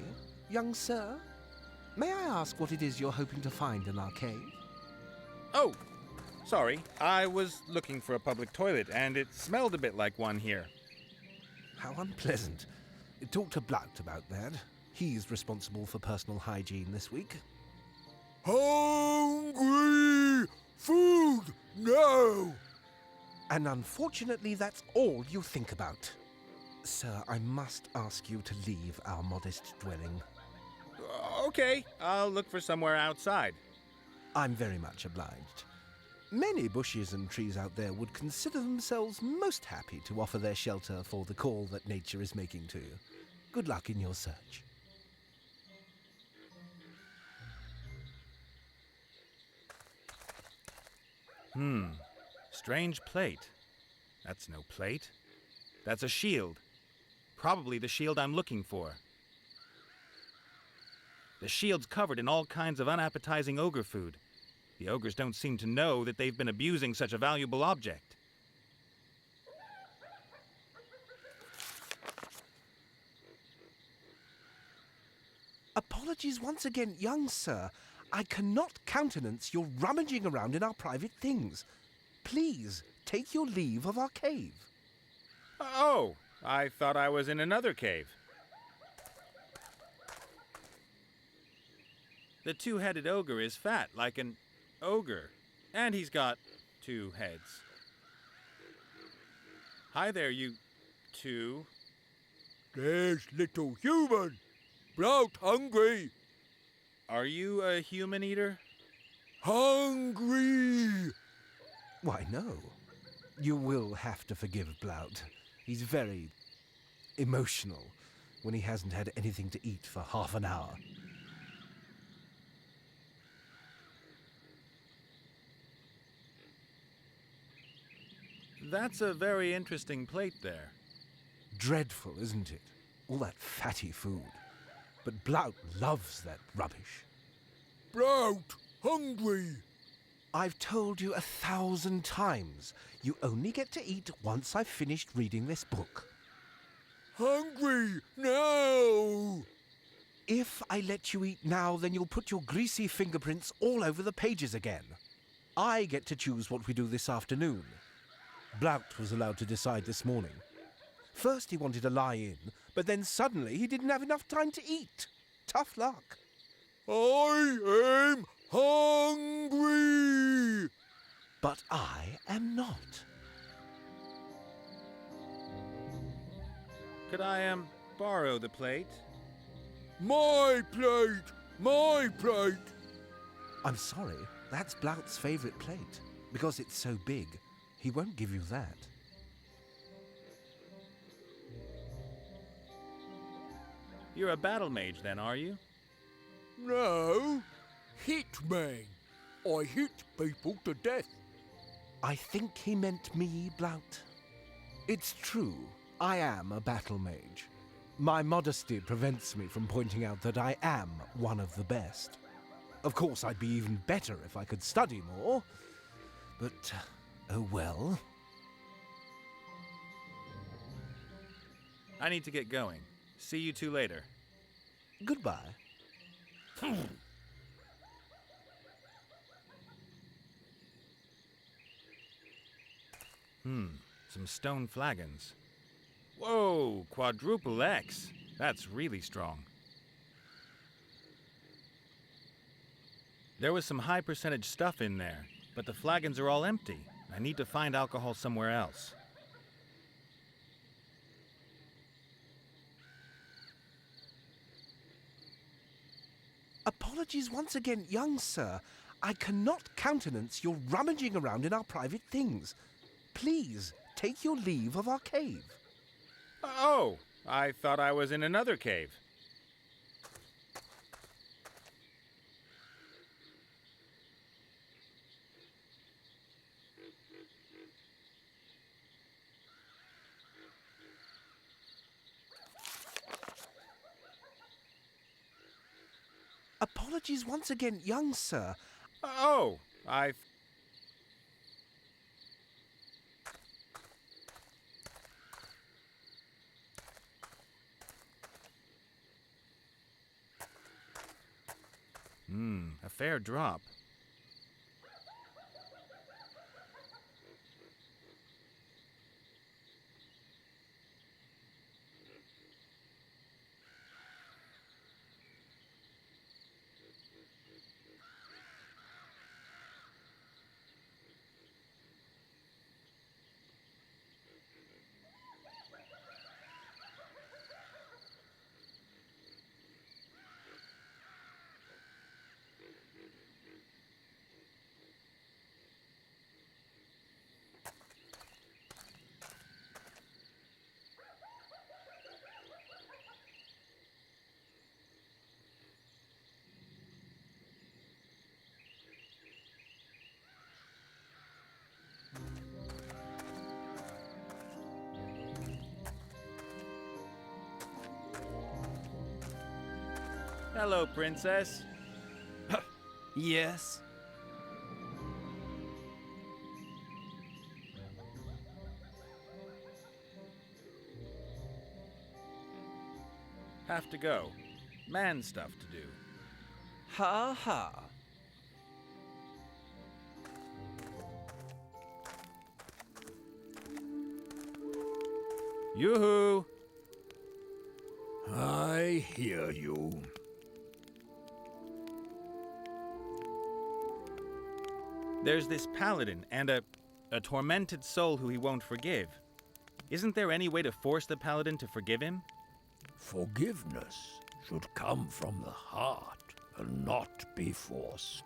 young sir? May I ask what it is you're hoping to find in our cave? Oh, sorry. I was looking for a public toilet, and it smelled a bit like one here. How unpleasant. Talk to Blount about that. He's responsible for personal hygiene this week. Hungry! Food! No! And unfortunately, that's all you think about. Sir, I must ask you to leave our modest dwelling. Okay, I'll look for somewhere outside. I'm very much obliged. Many bushes and trees out there would consider themselves most happy to offer their shelter for the call that nature is making to you. Good luck in your search. Strange plate. That's no plate. That's a shield. Probably the shield I'm looking for. The shield's covered in all kinds of unappetizing ogre food. The ogres don't seem to know that they've been abusing such a valuable object. Apologies once again, young sir. I cannot countenance your rummaging around in our private things. Please, take your leave of our cave. Oh, I thought I was in another cave. The two-headed ogre is fat, like an ogre. And he's got 2 heads. Hi there, you two. There's little human. Blount hungry. Are you a human eater? Hungry. Why, no. You will have to forgive Blount. He's very emotional when he hasn't had anything to eat for half an hour. That's a very interesting plate there. Dreadful, isn't it? All that fatty food. But Blount loves that rubbish. Blount hungry. I've told you 1,000 times. You only get to eat once I've finished reading this book. Hungry now. If I let you eat now, then you'll put your greasy fingerprints all over the pages again. I get to choose what we do this afternoon. Blount was allowed to decide this morning. First he wanted to lie in, but then suddenly he didn't have enough time to eat. Tough luck. I am hungry. But I am not. Could I, borrow the plate? My plate. My plate. I'm sorry, that's Blount's favourite plate. Because it's so big, he won't give you that. You're a battle mage then, are you? No. Hitman. I hit people to death. I think he meant me, Blount. It's true, I am a battle mage. My modesty prevents me from pointing out that I am one of the best. Of course, I'd be even better if I could study more. But, oh well. I need to get going. See you two later. Goodbye. Some stone flagons. Whoa, quadruple X. That's really strong. There was some high percentage stuff in there, but the flagons are all empty. I need to find alcohol somewhere else. Apologies once again, young sir. I cannot countenance your rummaging around in our private things. Please, take your leave of our cave. Oh, I thought I was in another cave. Apologies once again, young sir. Oh, A fair drop. Hello, Princess. Yes? Have to go. Man stuff to do. Ha ha. Yoo-hoo! I hear you. There's this paladin and a tormented soul who he won't forgive. Isn't there any way to force the paladin to forgive him? Forgiveness should come from the heart and not be forced.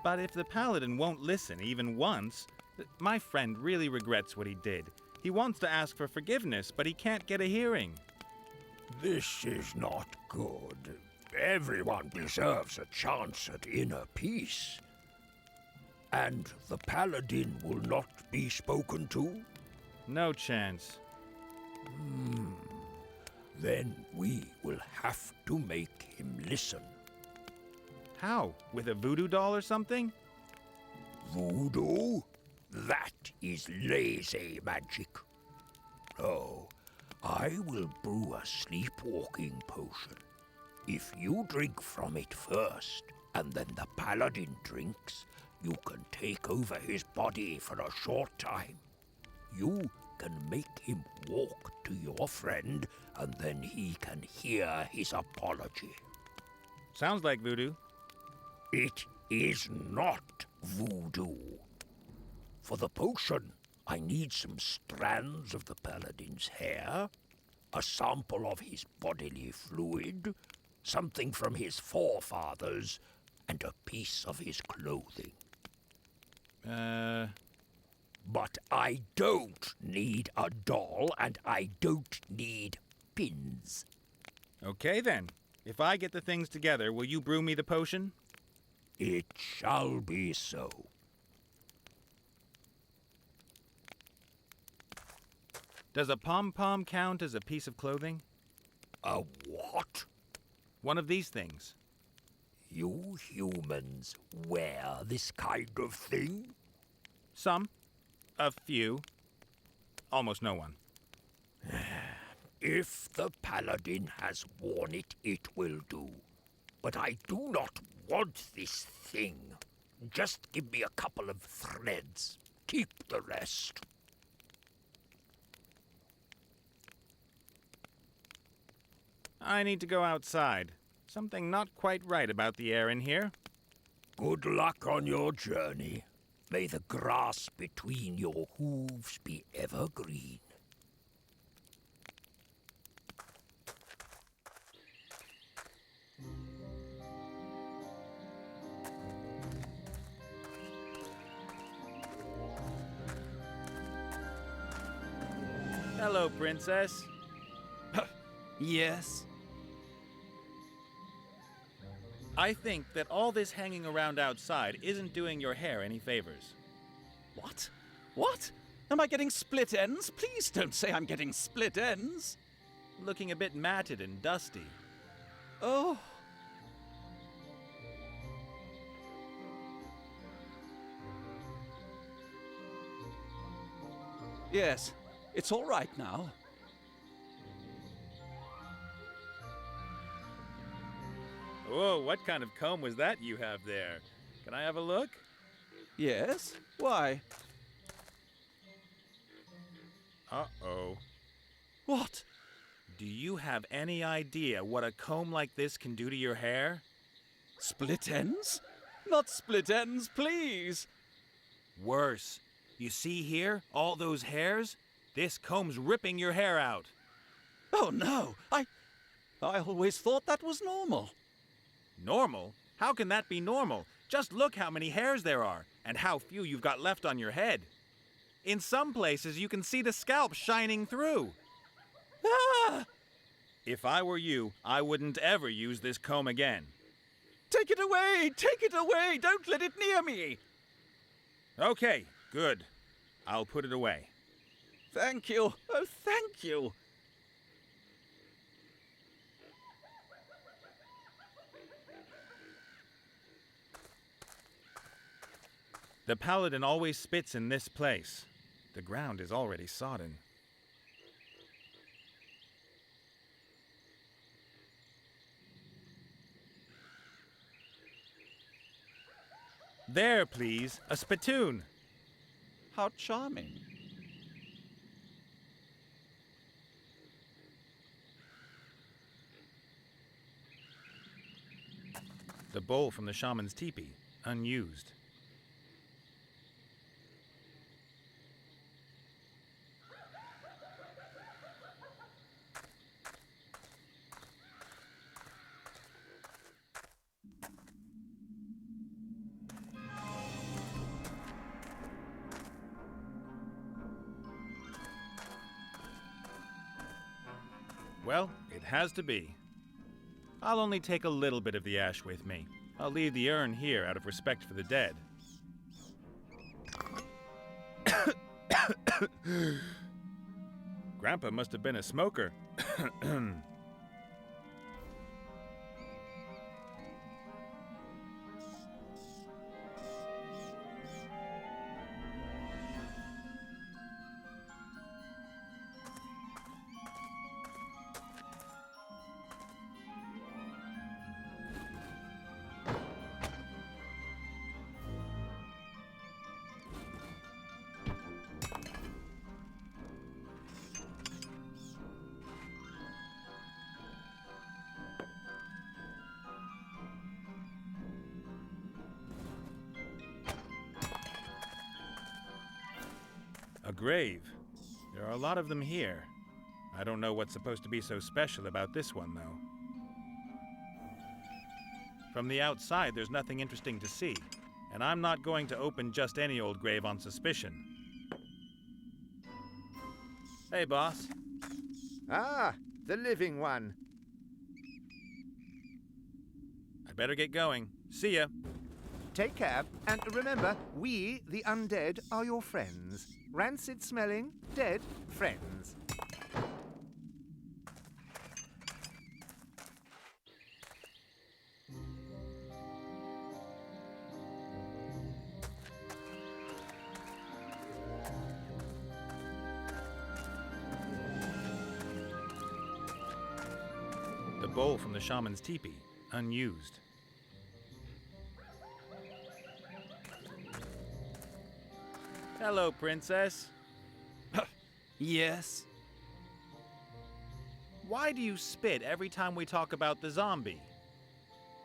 But if the paladin won't listen even once, my friend really regrets what he did. He wants to ask for forgiveness, but he can't get a hearing. This is not good. Everyone deserves a chance at inner peace. And the paladin will not be spoken to? No chance. Then we will have to make him listen. How? With a voodoo doll or something? Voodoo? That is lazy magic. No, I will brew a sleepwalking potion. If you drink from it first, and then the paladin drinks, you can take over his body for a short time. You can make him walk to your friend, and then he can hear his apology. Sounds like voodoo. It is not voodoo. For the potion, I need some strands of the paladin's hair, a sample of his bodily fluid, something from his forefathers, and a piece of his clothing. But I don't need a doll, and I don't need pins. Okay then. If I get the things together, will you brew me the potion? It shall be so. Does a pom-pom count as a piece of clothing? A what? One of these things. You humans wear this kind of thing? Some. A few. Almost no one. If the paladin has worn it, it will do. But I do not want this thing. Just give me a couple of threads. Keep the rest. I need to go outside. Something not quite right about the air in here. Good luck on your journey. May the grass between your hooves be evergreen. Hello, Princess. Yes? I think that all this hanging around outside isn't doing your hair any favors. What? What? Am I getting split ends? Please don't say I'm getting split ends. Looking a bit matted and dusty. Oh. Yes, it's all right now. Whoa, what kind of comb was that you have there? Can I have a look? Yes? Why? Uh-oh. What? Do you have any idea what a comb like this can do to your hair? Split ends? Not split ends, please! Worse. You see here? All those hairs? This comb's ripping your hair out. Oh no! I always thought that was normal. Normal? How can that be normal? Just look how many hairs there are, and how few you've got left on your head. In some places, you can see the scalp shining through. Ah! If I were you, I wouldn't ever use this comb again. Take it away! Take it away! Don't let it near me! Okay, good. I'll put it away. Thank you. Oh, thank you. The paladin always spits in this place. The ground is already sodden. There, please, a spittoon. How charming. The bowl from the shaman's teepee, unused. Well, it has to be. I'll only take a little bit of the ash with me. I'll leave the urn here out of respect for the dead. Grandpa must have been a smoker. A grave. There are a lot of them here. I don't know what's supposed to be so special about this one, though. From the outside, there's nothing interesting to see, and I'm not going to open just any old grave on suspicion. Hey, boss. Ah, the living one. I better get going. See ya. Take care, and remember, we, the undead, are your friends. Rancid-smelling, dead friends. The bowl from the shaman's teepee, unused. Hello, princess. Yes? Why do you spit every time we talk about the zombie?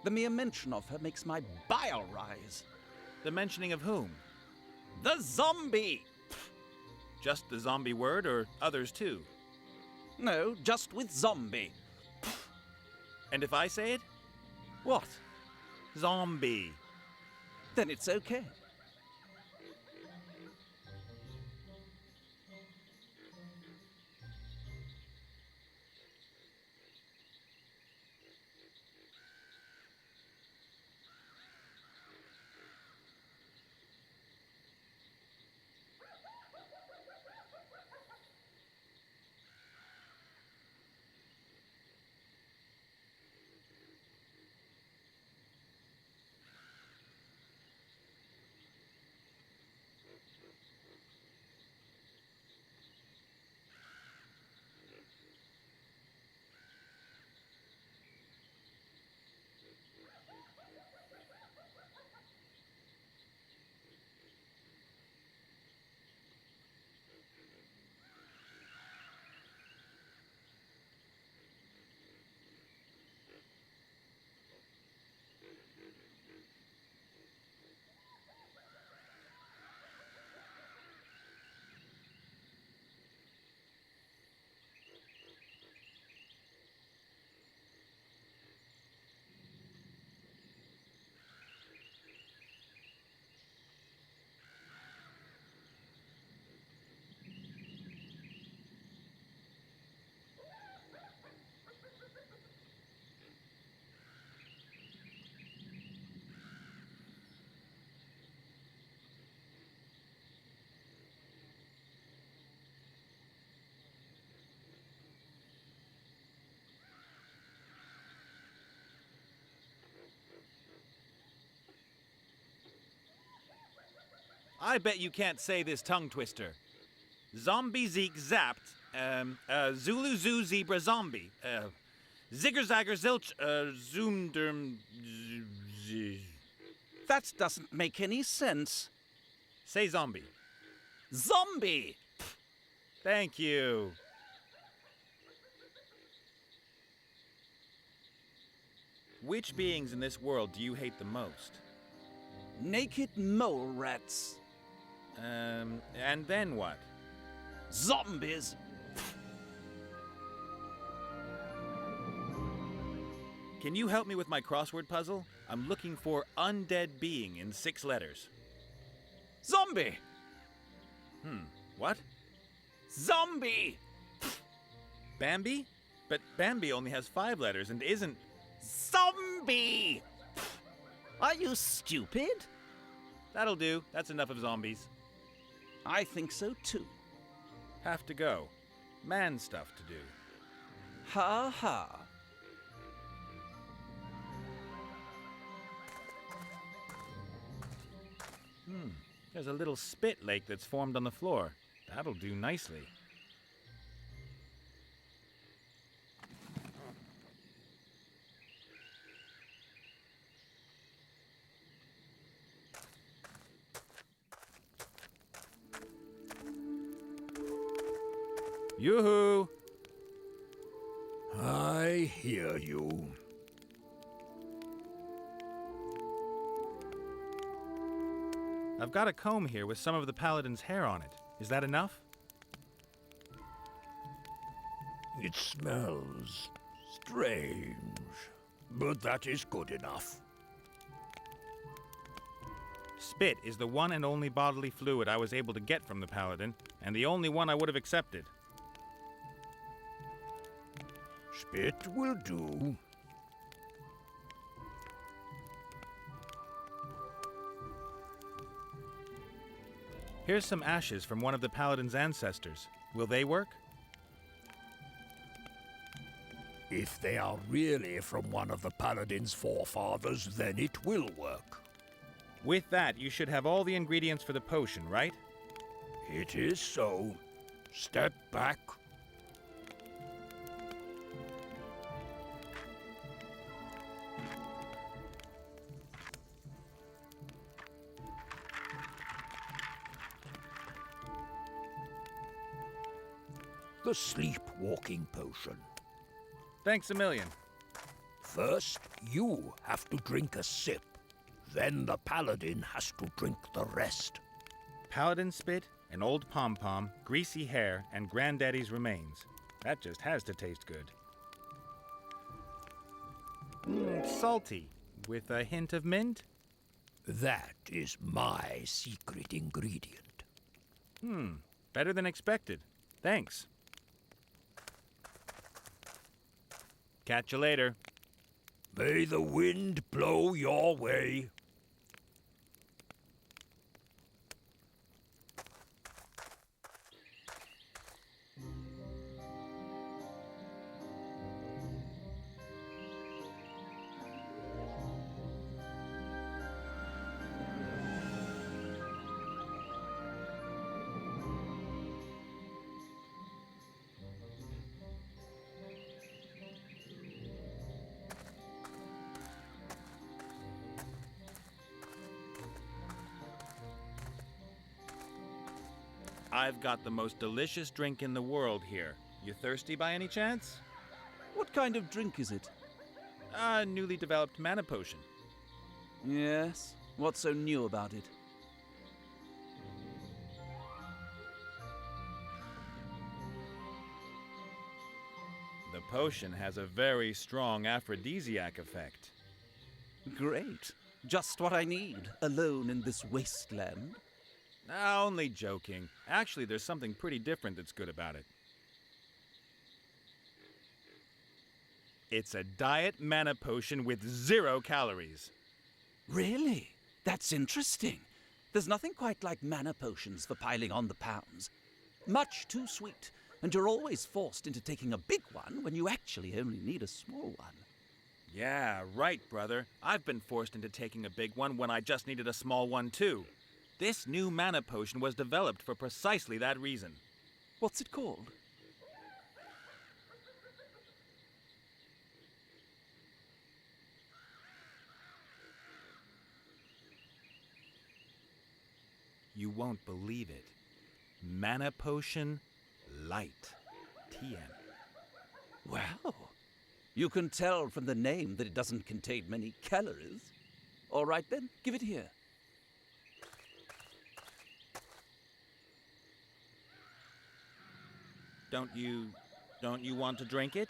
The mere mention of her makes my bile rise. The mentioning of whom? The zombie! Just the zombie word, or others too? No, just with zombie. And if I say it? What? Zombie. Then it's okay. I bet you can't say this tongue twister. Zombie Zeke zapped, Zulu Zoo Zebra Zombie, Zigger Zagger Zilch, Zoomderm. That doesn't make any sense. Say zombie. Zombie! Thank you. Which beings in this world do you hate the most? Naked mole rats. And then what? Zombies! Can you help me with my crossword puzzle? I'm looking for undead being in 6 letters. Zombie! What? Zombie! Bambi? But Bambi only has 5 letters and isn't... Zombie! Are you stupid? That'll do. That's enough of zombies. I think so too. Have to go. Man stuff to do. Ha ha. There's a little spit lake that's formed on the floor. That'll do nicely. Yoo-hoo! I hear you. I've got a comb here with some of the paladin's hair on it. Is that enough? It smells strange, but that is good enough. Spit is the one and only bodily fluid I was able to get from the paladin, and the only one I would have accepted. Spit will do. Here's some ashes from one of the paladin's ancestors. Will they work? If they are really from one of the paladin's forefathers, then it will work. With that, you should have all the ingredients for the potion, right? It is so. Step back. The sleepwalking potion. Thanks a million. First, you have to drink a sip. Then the paladin has to drink the rest. Paladin spit, an old pom-pom, greasy hair, and granddaddy's remains. That just has to taste good. Salty, with a hint of mint? That is my secret ingredient. Better than expected. Thanks. Catch you later. May the wind blow your way. I've got the most delicious drink in the world here. You thirsty by any chance? What kind of drink is it? A newly developed mana potion. Yes? What's so new about it? The potion has a very strong aphrodisiac effect. Great. Just what I need, alone in this wasteland. Only joking. Actually, there's something pretty different that's good about it. It's a diet mana potion with 0 calories. Really? That's interesting. There's nothing quite like mana potions for piling on the pounds. Much too sweet, and you're always forced into taking a big one when you actually only need a small one. Yeah, right, brother. I've been forced into taking a big one when I just needed a small one, too. This new mana potion was developed for precisely that reason. What's it called? You won't believe it. Mana Potion Light. TM. Well, you can tell from the name that it doesn't contain many calories. All right then, give it here. Don't you want to drink it?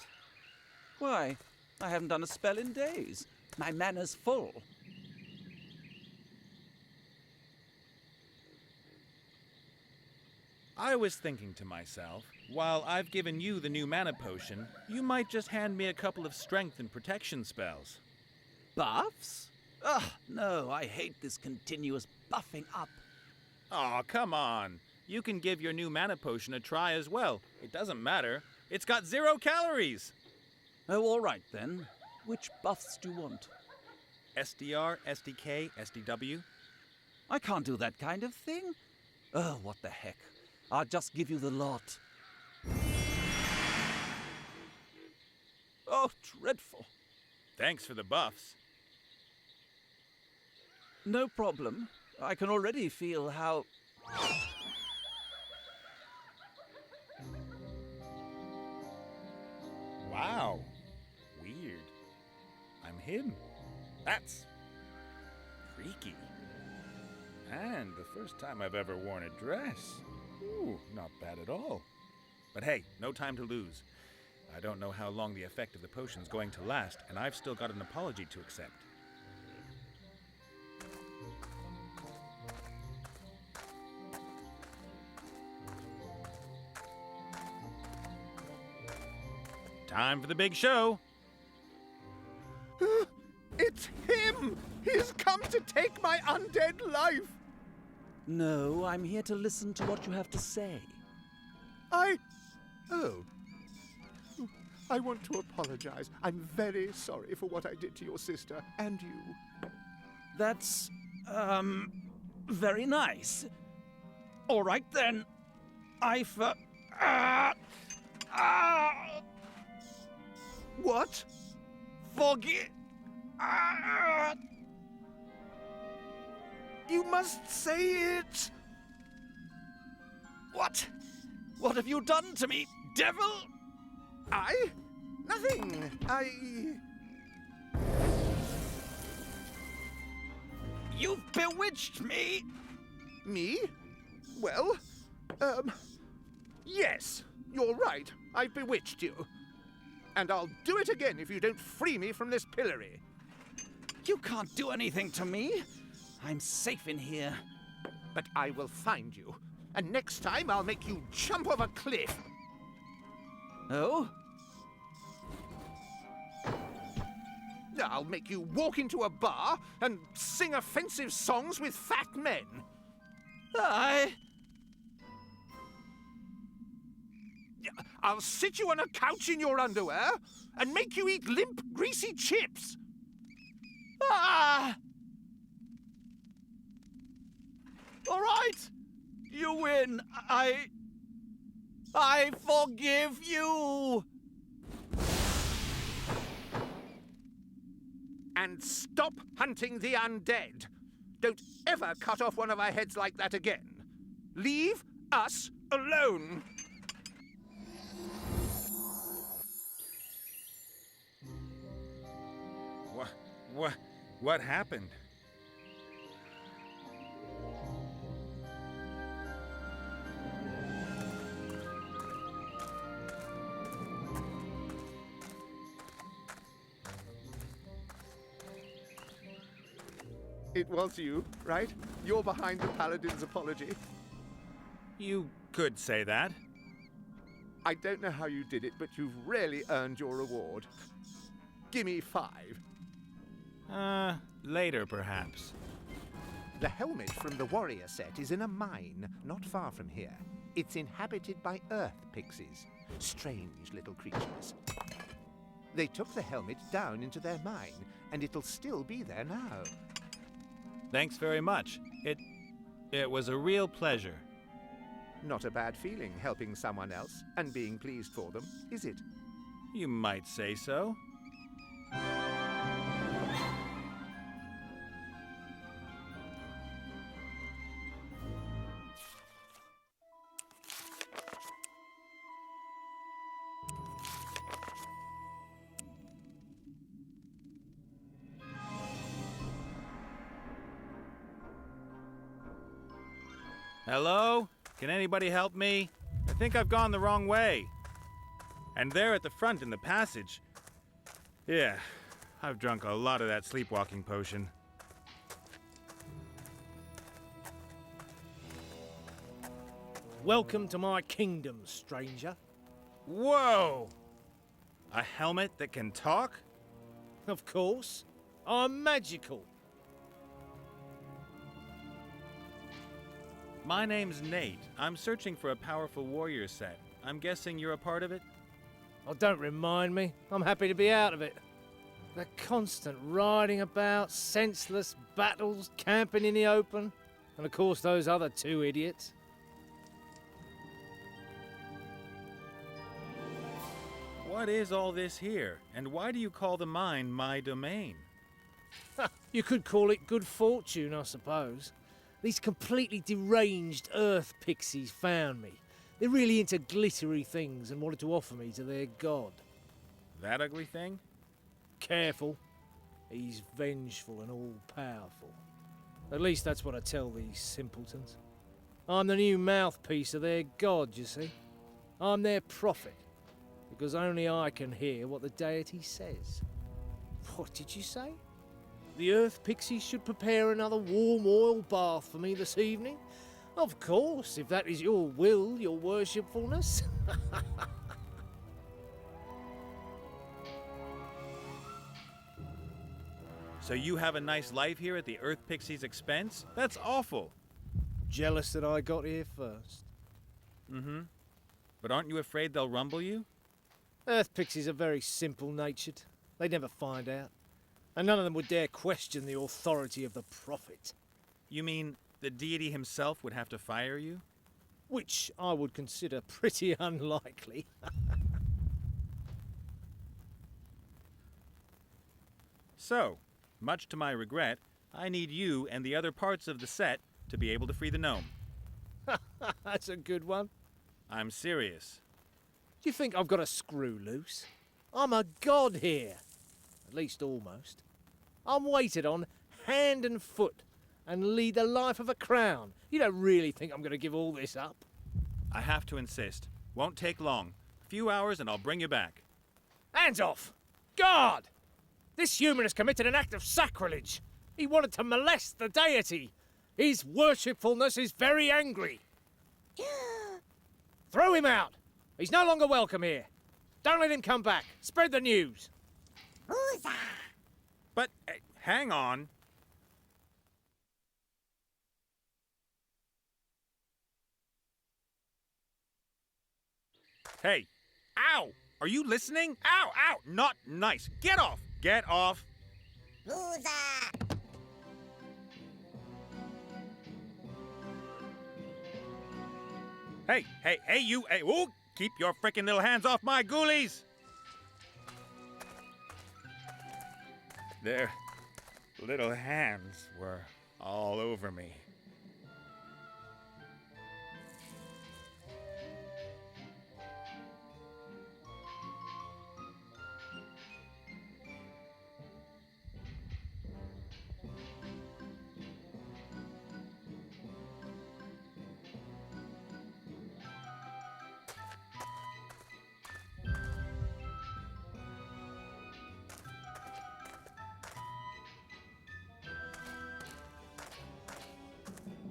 Why? I haven't done a spell in days. My mana's full. I was thinking to myself, while I've given you the new mana potion, you might just hand me a couple of strength and protection spells. Buffs? Ugh, no, I hate this continuous buffing up. Aw, come on. You can give your new mana potion a try as well. It doesn't matter. It's got 0 calories. Oh, all right then. Which buffs do you want? SDR, SDK, SDW. I can't do that kind of thing. Oh, what the heck. I'll just give you the lot. Oh, dreadful. Thanks for the buffs. No problem. I can already feel how... Wow. Weird. I'm him. That's freaky. And the first time I've ever worn a dress. Ooh, not bad at all. But hey, no time to lose. I don't know how long the effect of the potion's going to last, and I've still got an apology to accept. Time for the big show. It's him! He's come to take my undead life! No, I'm here to listen to what you have to say. Oh. I want to apologize. I'm very sorry for what I did to your sister and you. That's, very nice. All right then. What? Forgive. You must say it! What? What have you done to me, devil? Nothing. You've bewitched me. Me? Well, yes, you're right. I've bewitched you. And I'll do it again if you don't free me from this pillory. You can't do anything to me. I'm safe in here. But I will find you. And next time I'll make you jump off a cliff. Oh? I'll make you walk into a bar and sing offensive songs with fat men. I'll sit you on a couch in your underwear and make you eat limp, greasy chips. All right. You win. I forgive you. And stop hunting the undead. Don't ever cut off one of our heads like that again. Leave us alone. What happened? It was you, right? You're behind the Paladin's apology. You could say that. I don't know how you did it, but you've really earned your reward. Gimme 5. Later perhaps. The helmet from the warrior set is in a mine not far from here. It's inhabited by earth pixies, strange little creatures. They took the helmet down into their mine, and it'll still be there now. Thanks very much. It was a real pleasure. Not a bad feeling helping someone else and being pleased for them, is it? You might say so. Hello? Can anybody help me? I think I've gone the wrong way. And there at the front in the passage. Yeah, I've drunk a lot of that sleepwalking potion. Welcome to my kingdom, stranger. Whoa! A helmet that can talk? Of course, I'm magical. My name's Nate. I'm searching for a powerful warrior set. I'm guessing you're a part of it? Oh, don't remind me. I'm happy to be out of it. The constant riding about, senseless battles, camping in the open, and of course those other two idiots. What is all this here? And why do you call the mine my domain? You could call it good fortune, I suppose. These completely deranged earth pixies found me. They're really into glittery things and wanted to offer me to their god. That ugly thing? Careful. He's vengeful and all-powerful. At least that's what I tell these simpletons. I'm the new mouthpiece of their god, you see. I'm their prophet, because only I can hear what the deity says. What did you say? The earth pixies should prepare another warm oil bath for me this evening? Of course, if that is your will, your worshipfulness. So you have a nice life here at the Earth Pixie's expense? That's awful. Jealous that I got here first. Mm-hmm. But aren't you afraid they'll rumble you? Earth pixies are very simple-natured. They never find out. And none of them would dare question the authority of the prophet. You mean the deity himself would have to fire you? Which I would consider pretty unlikely. So, much to my regret, I need you and the other parts of the set to be able to free the gnome. That's a good one. I'm serious. Do you think I've got a screw loose? I'm a god here. At least almost. I'm waited on hand and foot and lead the life of a crown. You don't really think I'm going to give all this up? I have to insist. Won't take long. A few hours and I'll bring you back. Hands off! God! This human has committed an act of sacrilege. He wanted to molest the deity. His worshipfulness is very angry. Throw him out. He's no longer welcome here. Don't let him come back. Spread the news. But, hang on. Hey, ow! Are you listening? Ow, ow! Not nice. Get off! Get off! Hey, hey, hey, you! Hey, ooh, keep your frickin' little hands off my ghoulies! Their little hands were all over me.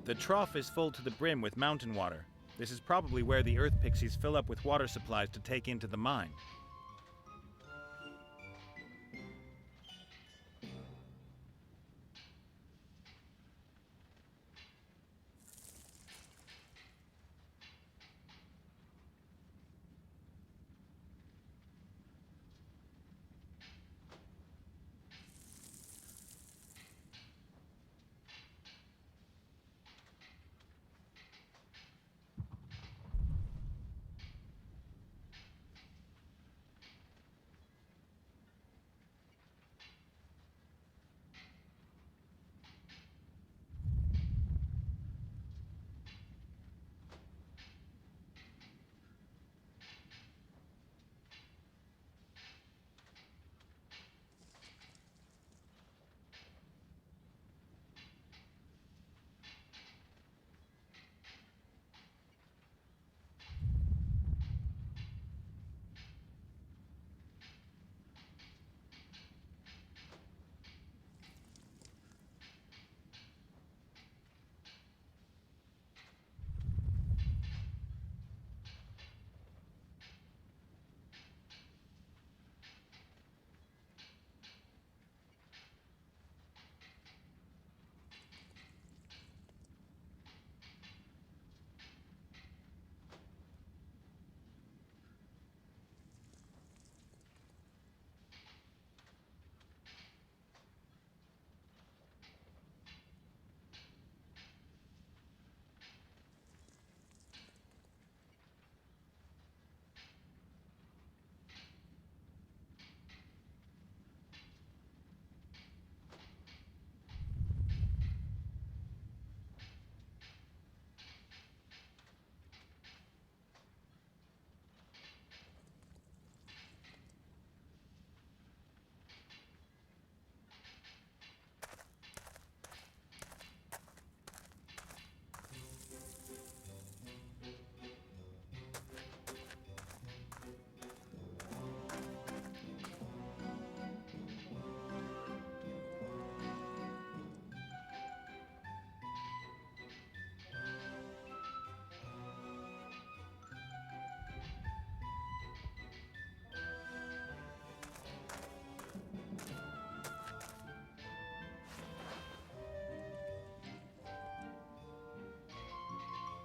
The trough is full to the brim with mountain water. This is probably where the earth pixies fill up with water supplies to take into the mine.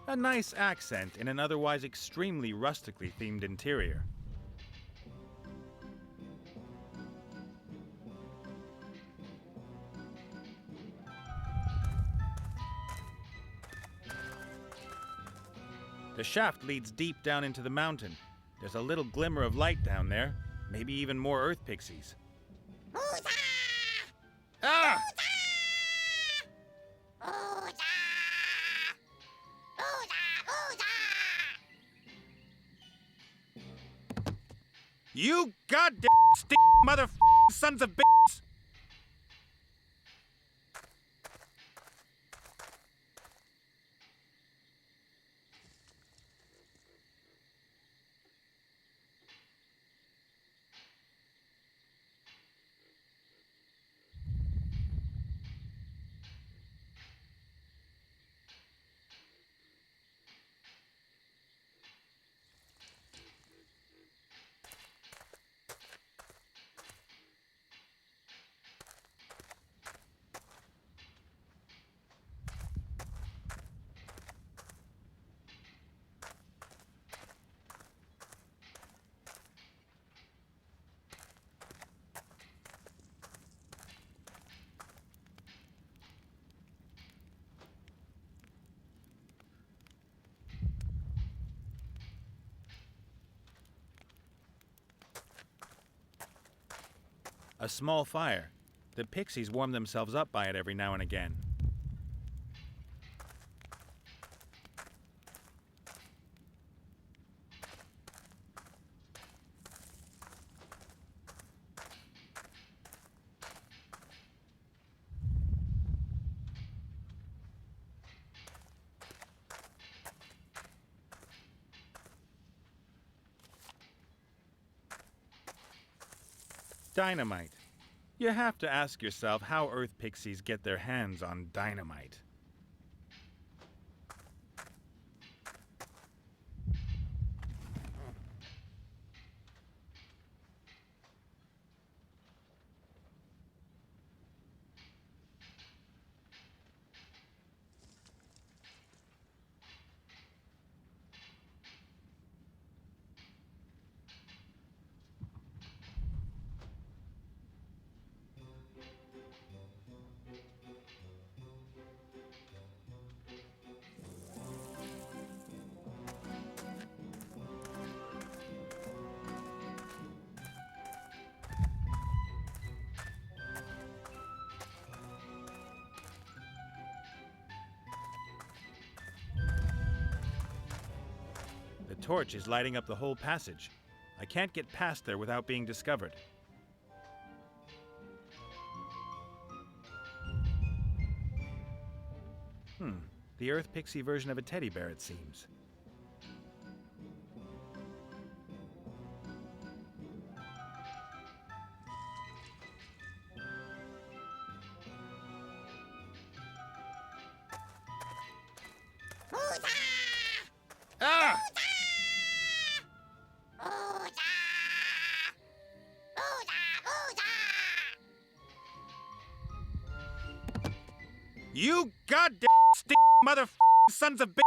A nice accent in an otherwise extremely rustically themed interior. The shaft leads deep down into the mountain. There's a little glimmer of light down there, maybe even more earth pixies. Ah! You goddamn mother sons of bitches! A small fire. The pixies warm themselves up by it every now and again. Dynamite. You have to ask yourself how earth pixies get their hands on dynamite. The torch is lighting up the whole passage. I can't get past there without being discovered. The earth pixie version of a teddy bear, it seems. Ah! You goddamn mother sons of bitches!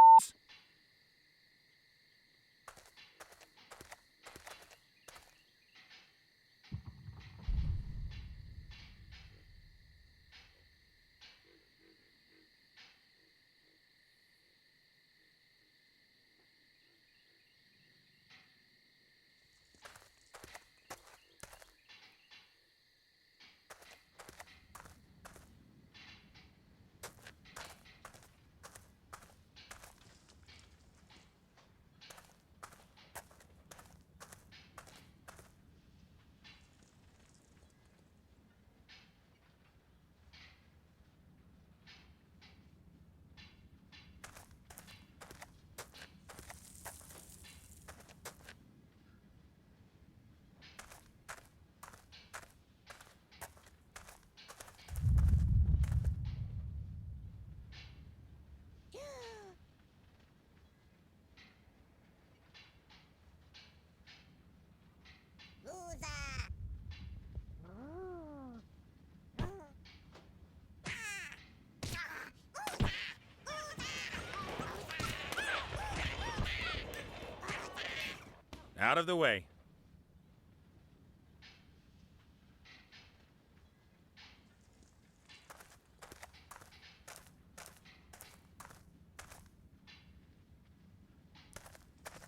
Out of the way.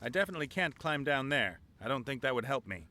I definitely can't climb down there. I don't think that would help me.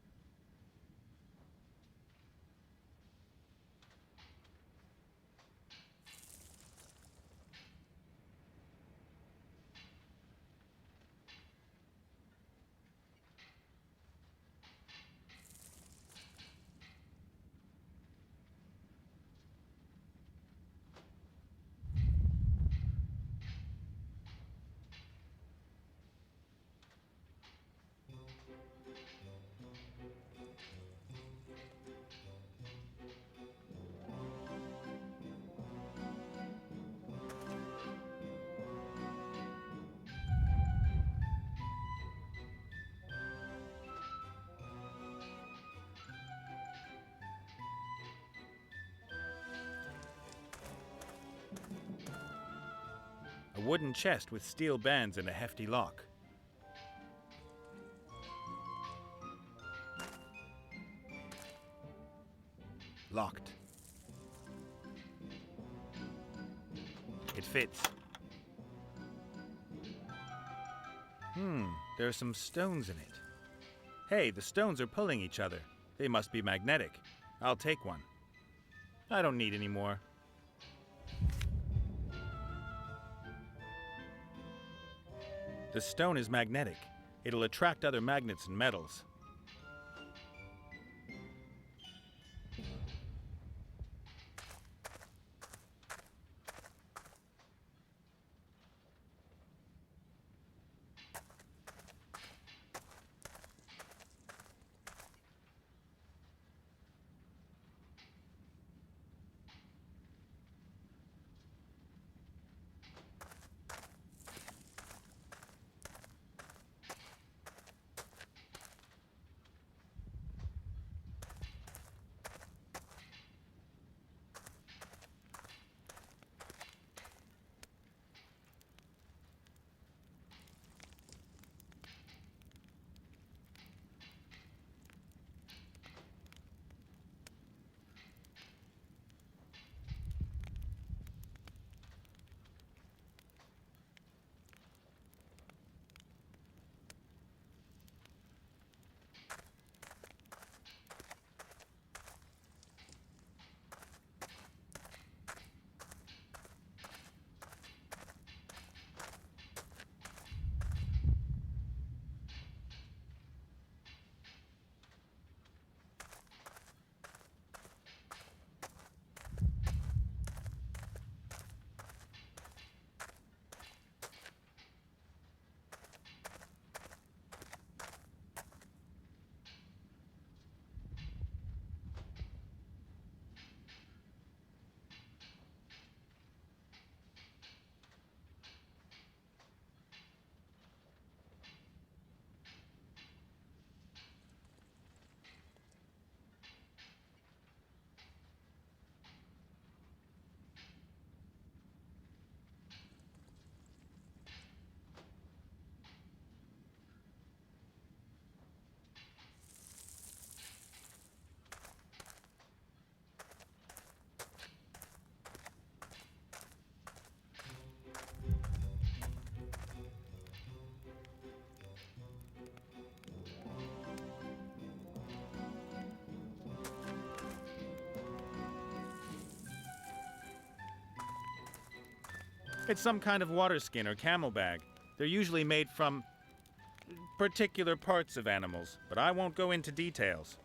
A wooden chest with steel bands and a hefty lock. Locked. It fits. There are some stones in it. Hey, the stones are pulling each other. They must be magnetic. I'll take one. I don't need any more. The stone is magnetic. It'll attract other magnets and metals. It's some kind of water skin or camel bag. They're usually made from particular parts of animals, but I won't go into details.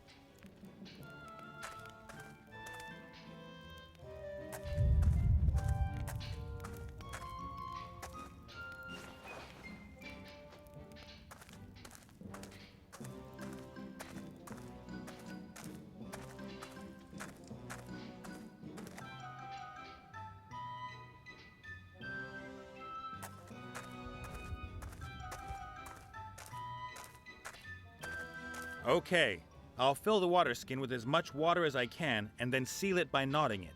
Okay, I'll fill the water skin with as much water as I can and then seal it by knotting it.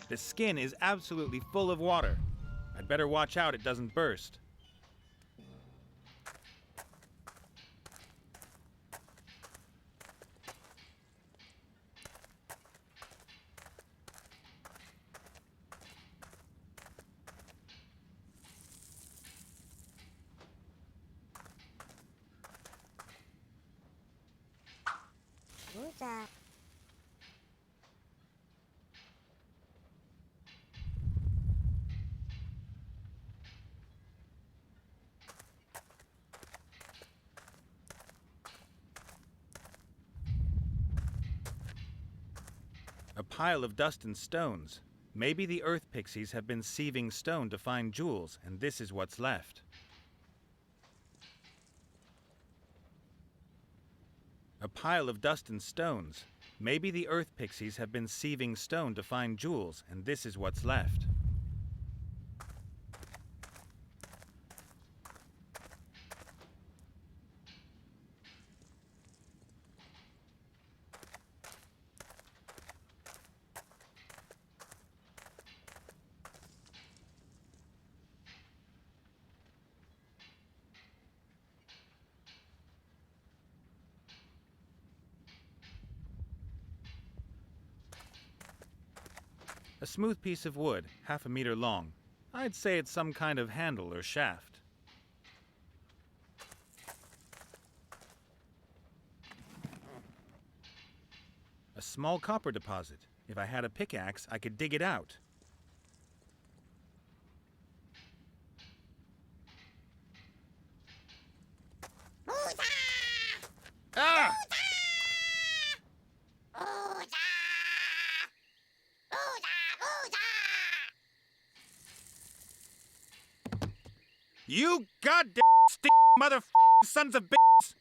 The skin is absolutely full of water. I'd better watch out it doesn't burst. A pile of dust and stones. Maybe the earth pixies have been sieving stone to find jewels, and this is what's left. A pile of dust and stones. Maybe the earth pixies have been sieving stone to find jewels, and this is what's left. A smooth piece of wood, half a meter long. I'd say it's some kind of handle or shaft. A small copper deposit. If I had a pickaxe, I could dig it out. Ah! You goddamn motherfucking sons of bitches!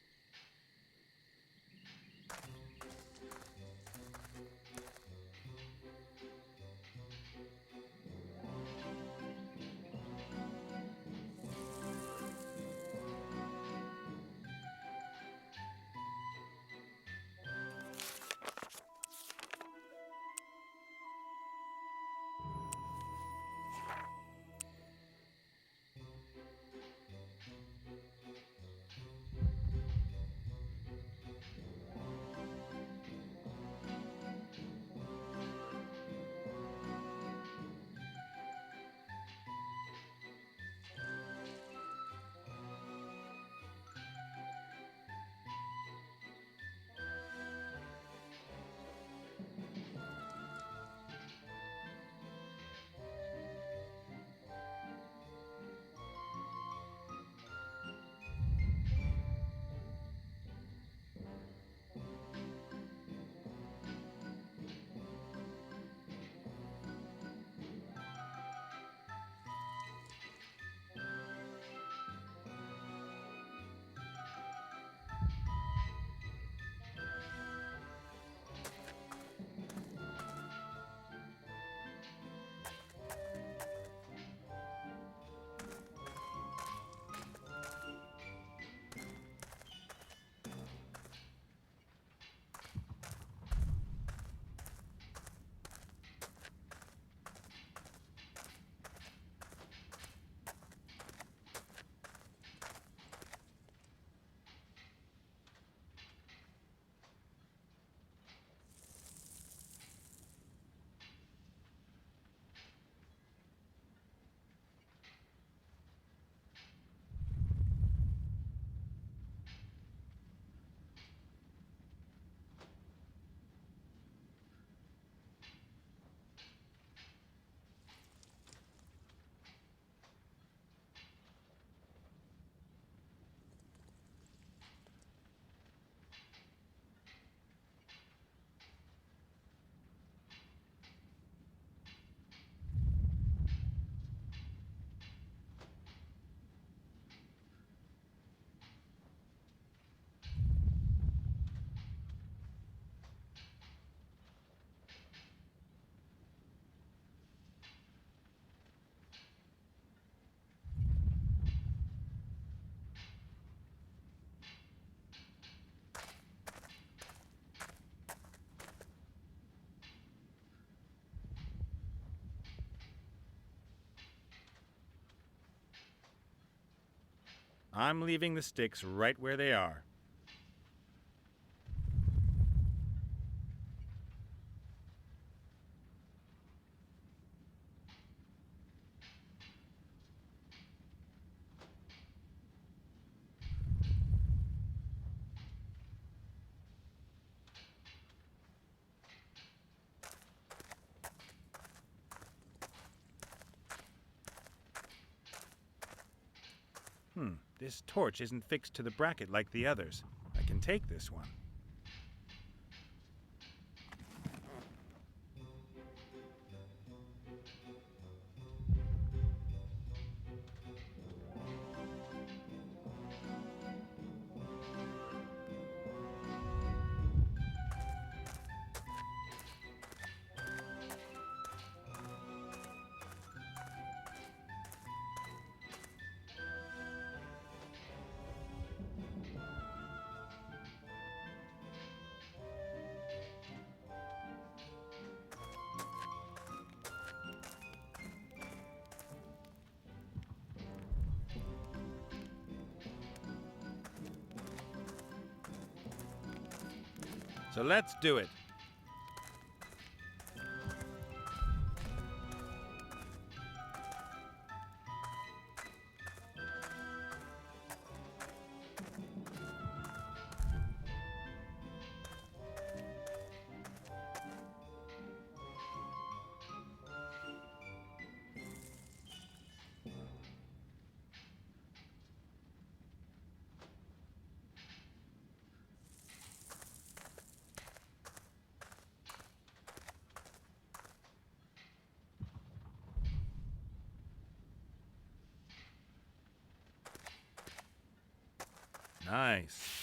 I'm leaving the sticks right where they are. This torch isn't fixed to the bracket like the others. I can take this one. So let's do it. Nice.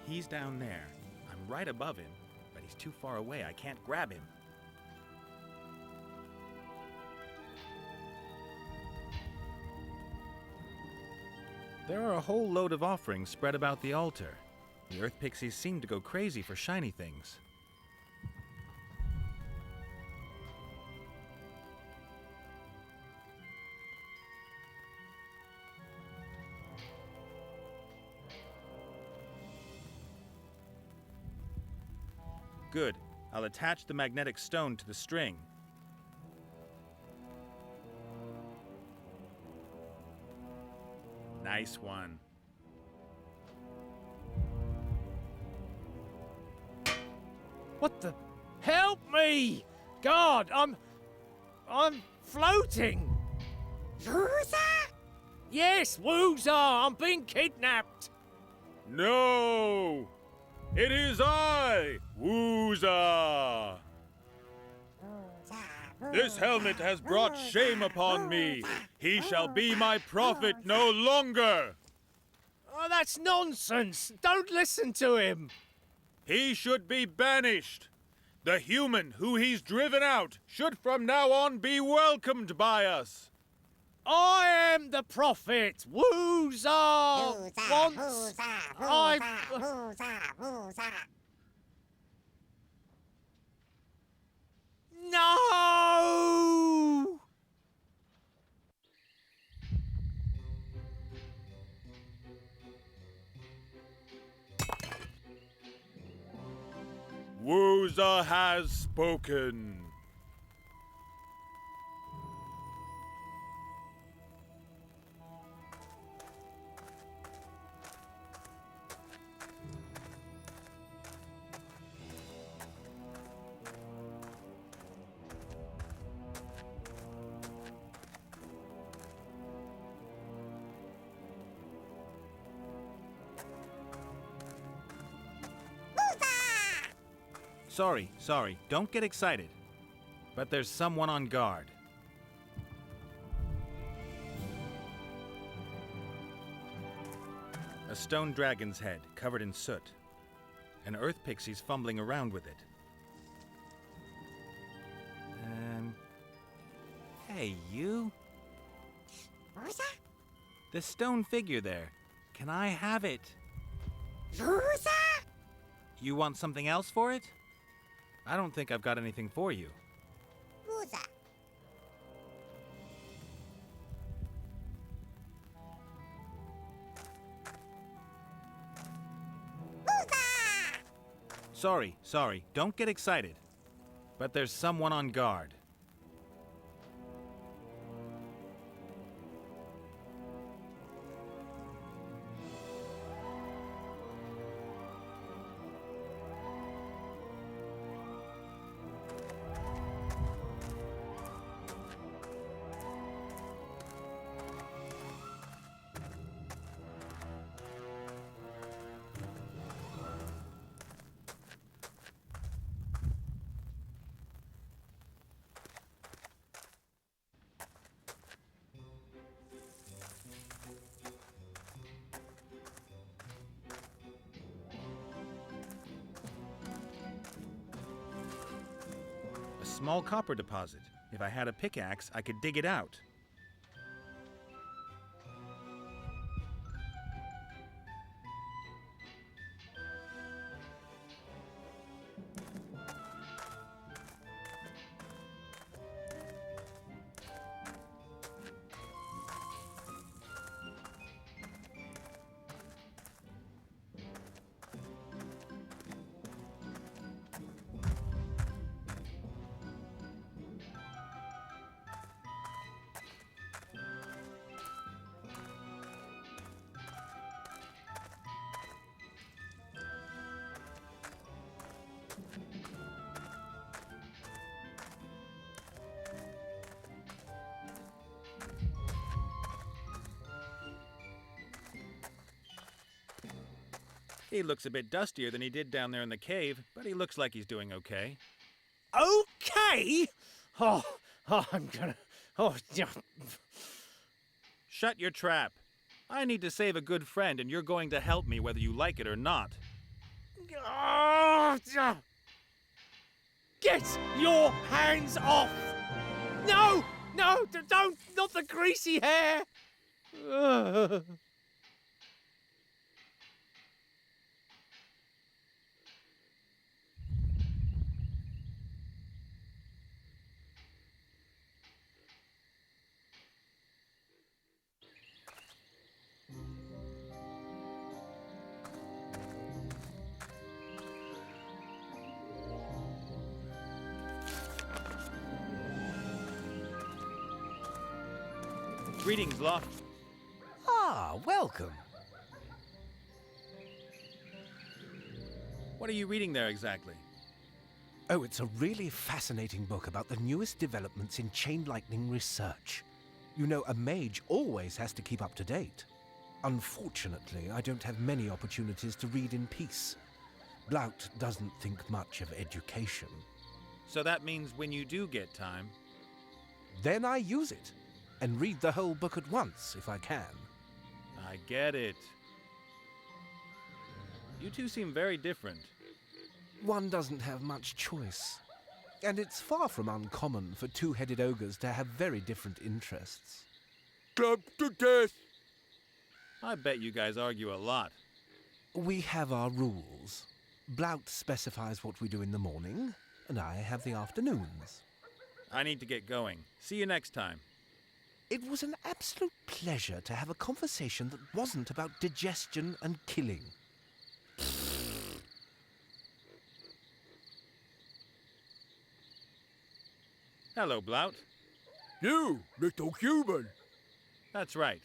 He's down there. I'm right above him, but he's too far away. I can't grab him. There are a whole load of offerings spread about the altar. The earth pixies seem to go crazy for shiny things. Good. I'll attach the magnetic stone to the string. Nice one. What the? Help me! God, I'm floating. Wooza! Yes, Woozar, I'm being kidnapped. No! It is I, Wooza! This helmet has brought shame upon me. He shall be my prophet no longer. Oh, that's nonsense. Don't listen to him. He should be banished. The human who he's driven out should from now on be welcomed by us. I am the prophet. Woozar wants... No! Wooza has spoken. Sorry, don't get excited. But there's someone on guard. A stone dragon's head covered in soot. An earth pixie's fumbling around with it. Hey, you? Who's that? The stone figure there. Can I have it? Who's that? You want something else for it? I don't think I've got anything for you. Who's that? Who's that? Sorry, don't get excited. But there's someone on guard. A small copper deposit. If I had a pickaxe, I could dig it out. He looks a bit dustier than he did down there in the cave, but he looks like he's doing okay. Okay? I'm gonna... Oh, yeah. Shut your trap. I need to save a good friend, and you're going to help me whether you like it or not. Oh, yeah. Get your hands off! No! No! Don't! Not the greasy hair! Ugh. Greetings, Loft. Ah, welcome. What are you reading there exactly? Oh, it's a really fascinating book about the newest developments in chain lightning research. You know, a mage always has to keep up to date. Unfortunately, I don't have many opportunities to read in peace. Blout doesn't think much of education. So that means when you do get time... Then I use it, and read the whole book at once, if I can. I get it. You two seem very different. One doesn't have much choice. And it's far from uncommon for two-headed ogres to have very different interests. Clubbed to death! I bet you guys argue a lot. We have our rules. Blout specifies what we do in the morning, and I have the afternoons. I need to get going. See you next time. It was an absolute pleasure to have a conversation that wasn't about digestion and killing. Hello, Blout. You, little human! That's right.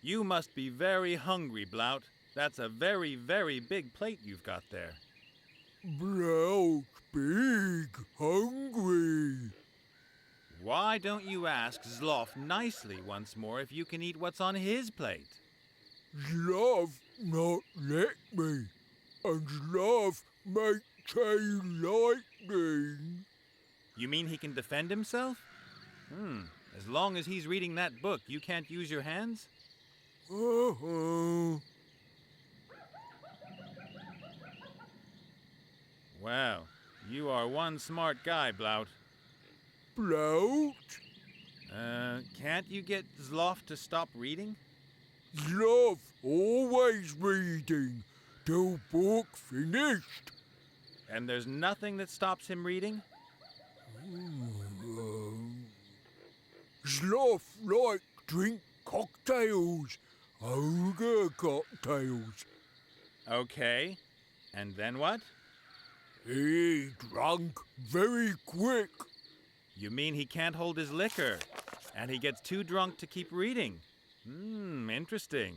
You must be very hungry, Blout. That's a very, very big plate you've got there. Blout, big, hungry. Why don't you ask Zloff nicely once more if you can eat what's on his plate? Love, not let me, and love make chain lightning. You mean he can defend himself? As long as he's reading that book, you can't use your hands? Well, you are one smart guy, Blout. Blout? Can't you get Zloff to stop reading? Love always reading till book finished. And there's nothing that stops him reading? Sloth like drink cocktails, ogre cocktails. Okay. And then what? He drunk very quick. You mean he can't hold his liquor, and he gets too drunk to keep reading? Interesting.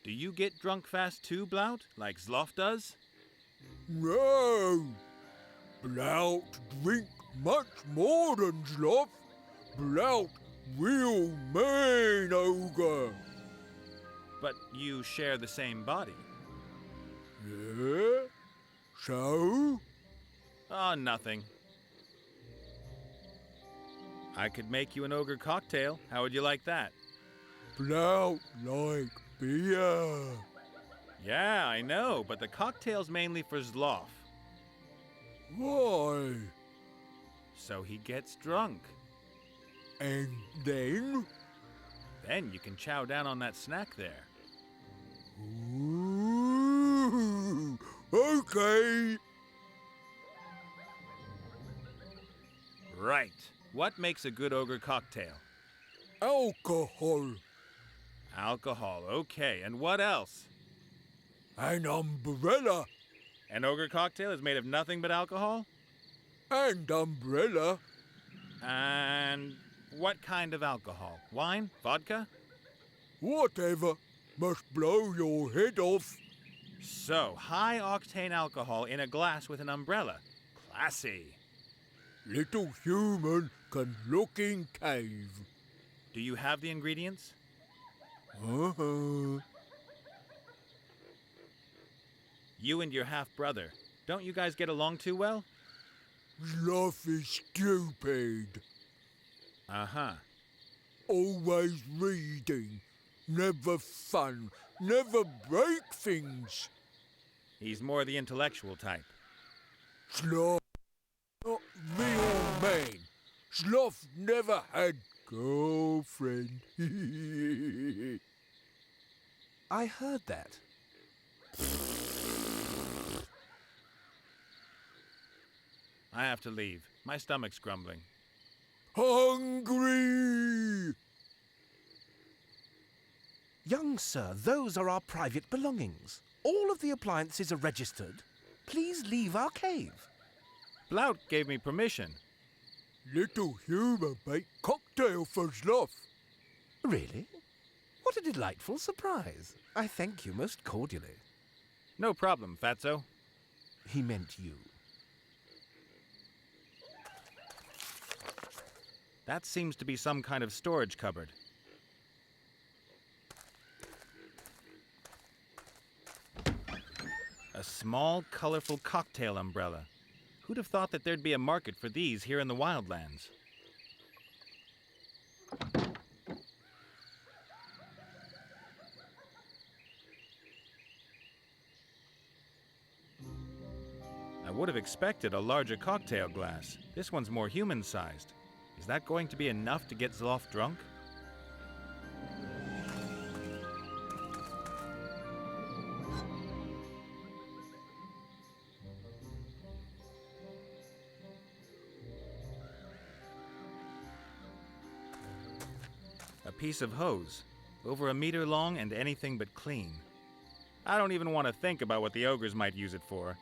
Do you get drunk fast too, Blout, like Zloff does? No, Blout drink much more than Sloth. Blout real mean ogre. But you share the same body. Yeah? So? Oh, nothing. I could make you an ogre cocktail. How would you like that? Blout like beer. Yeah, I know, but the cocktail's mainly for Zloff. Why? So he gets drunk. And then? Then you can chow down on that snack there. Ooh, okay. Right. What makes a good ogre cocktail? Alcohol. Alcohol, okay. And what else? An umbrella. An ogre cocktail is made of nothing but alcohol? And umbrella. And what kind of alcohol? Wine? Vodka? Whatever. Must blow your head off. So, high-octane alcohol in a glass with an umbrella. Classy. Little human can look in cave. Do you have the ingredients? Uh-huh. You and your half-brother. Don't you guys get along too well? Sloth is stupid. Uh-huh. Always reading. Never fun. Never break things. He's more the intellectual type. Sloth, not real man. Sloth never had girlfriend. I heard that. I have to leave. My stomach's grumbling. Hungry! Young sir, those are our private belongings. All of the appliances are registered. Please leave our cave. Blout gave me permission. Little human make cocktail for Sloth. Really? What a delightful surprise. I thank you most cordially. No problem, Fatso. He meant you. That seems to be some kind of storage cupboard. A small, colorful cocktail umbrella. Who'd have thought that there'd be a market for these here in the wildlands? I would have expected a larger cocktail glass. This one's more human-sized. Is that going to be enough to get Zloff drunk? A piece of hose, over 1 meter long and anything but clean. I don't even want to think about what the ogres might use it for.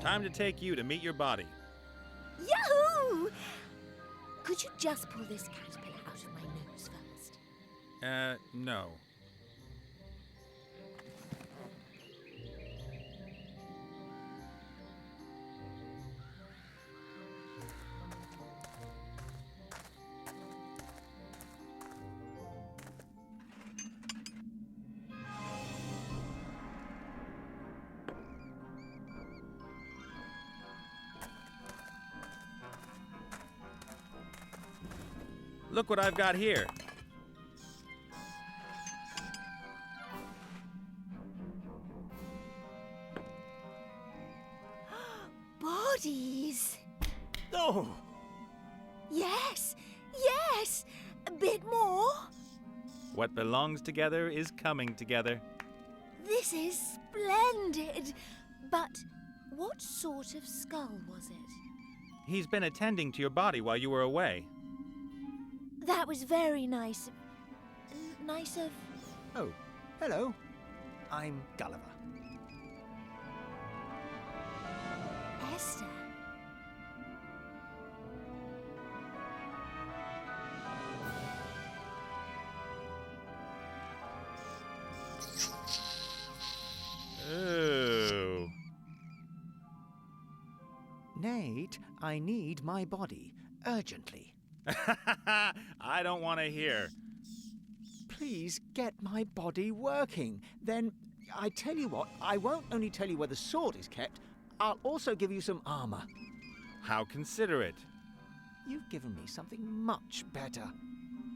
Time to take you to meet your body. Yahoo! Could you just pull this caterpillar out of my nose first? No. Look what I've got here. Bodies. Oh! Yes, yes. A bit more. What belongs together is coming together. This is splendid. But what sort of skull was it? He's been attending to your body while you were away. That was very nice. Nice of... Oh, hello. I'm Gulliver. Esther. Ooh. Nate, I need my body. Urgently. I don't want to hear. Please get my body working. Then, I tell you what, I won't only tell you where the sword is kept, I'll also give you some armor. How considerate. You've given me something much better.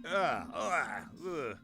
Ugh.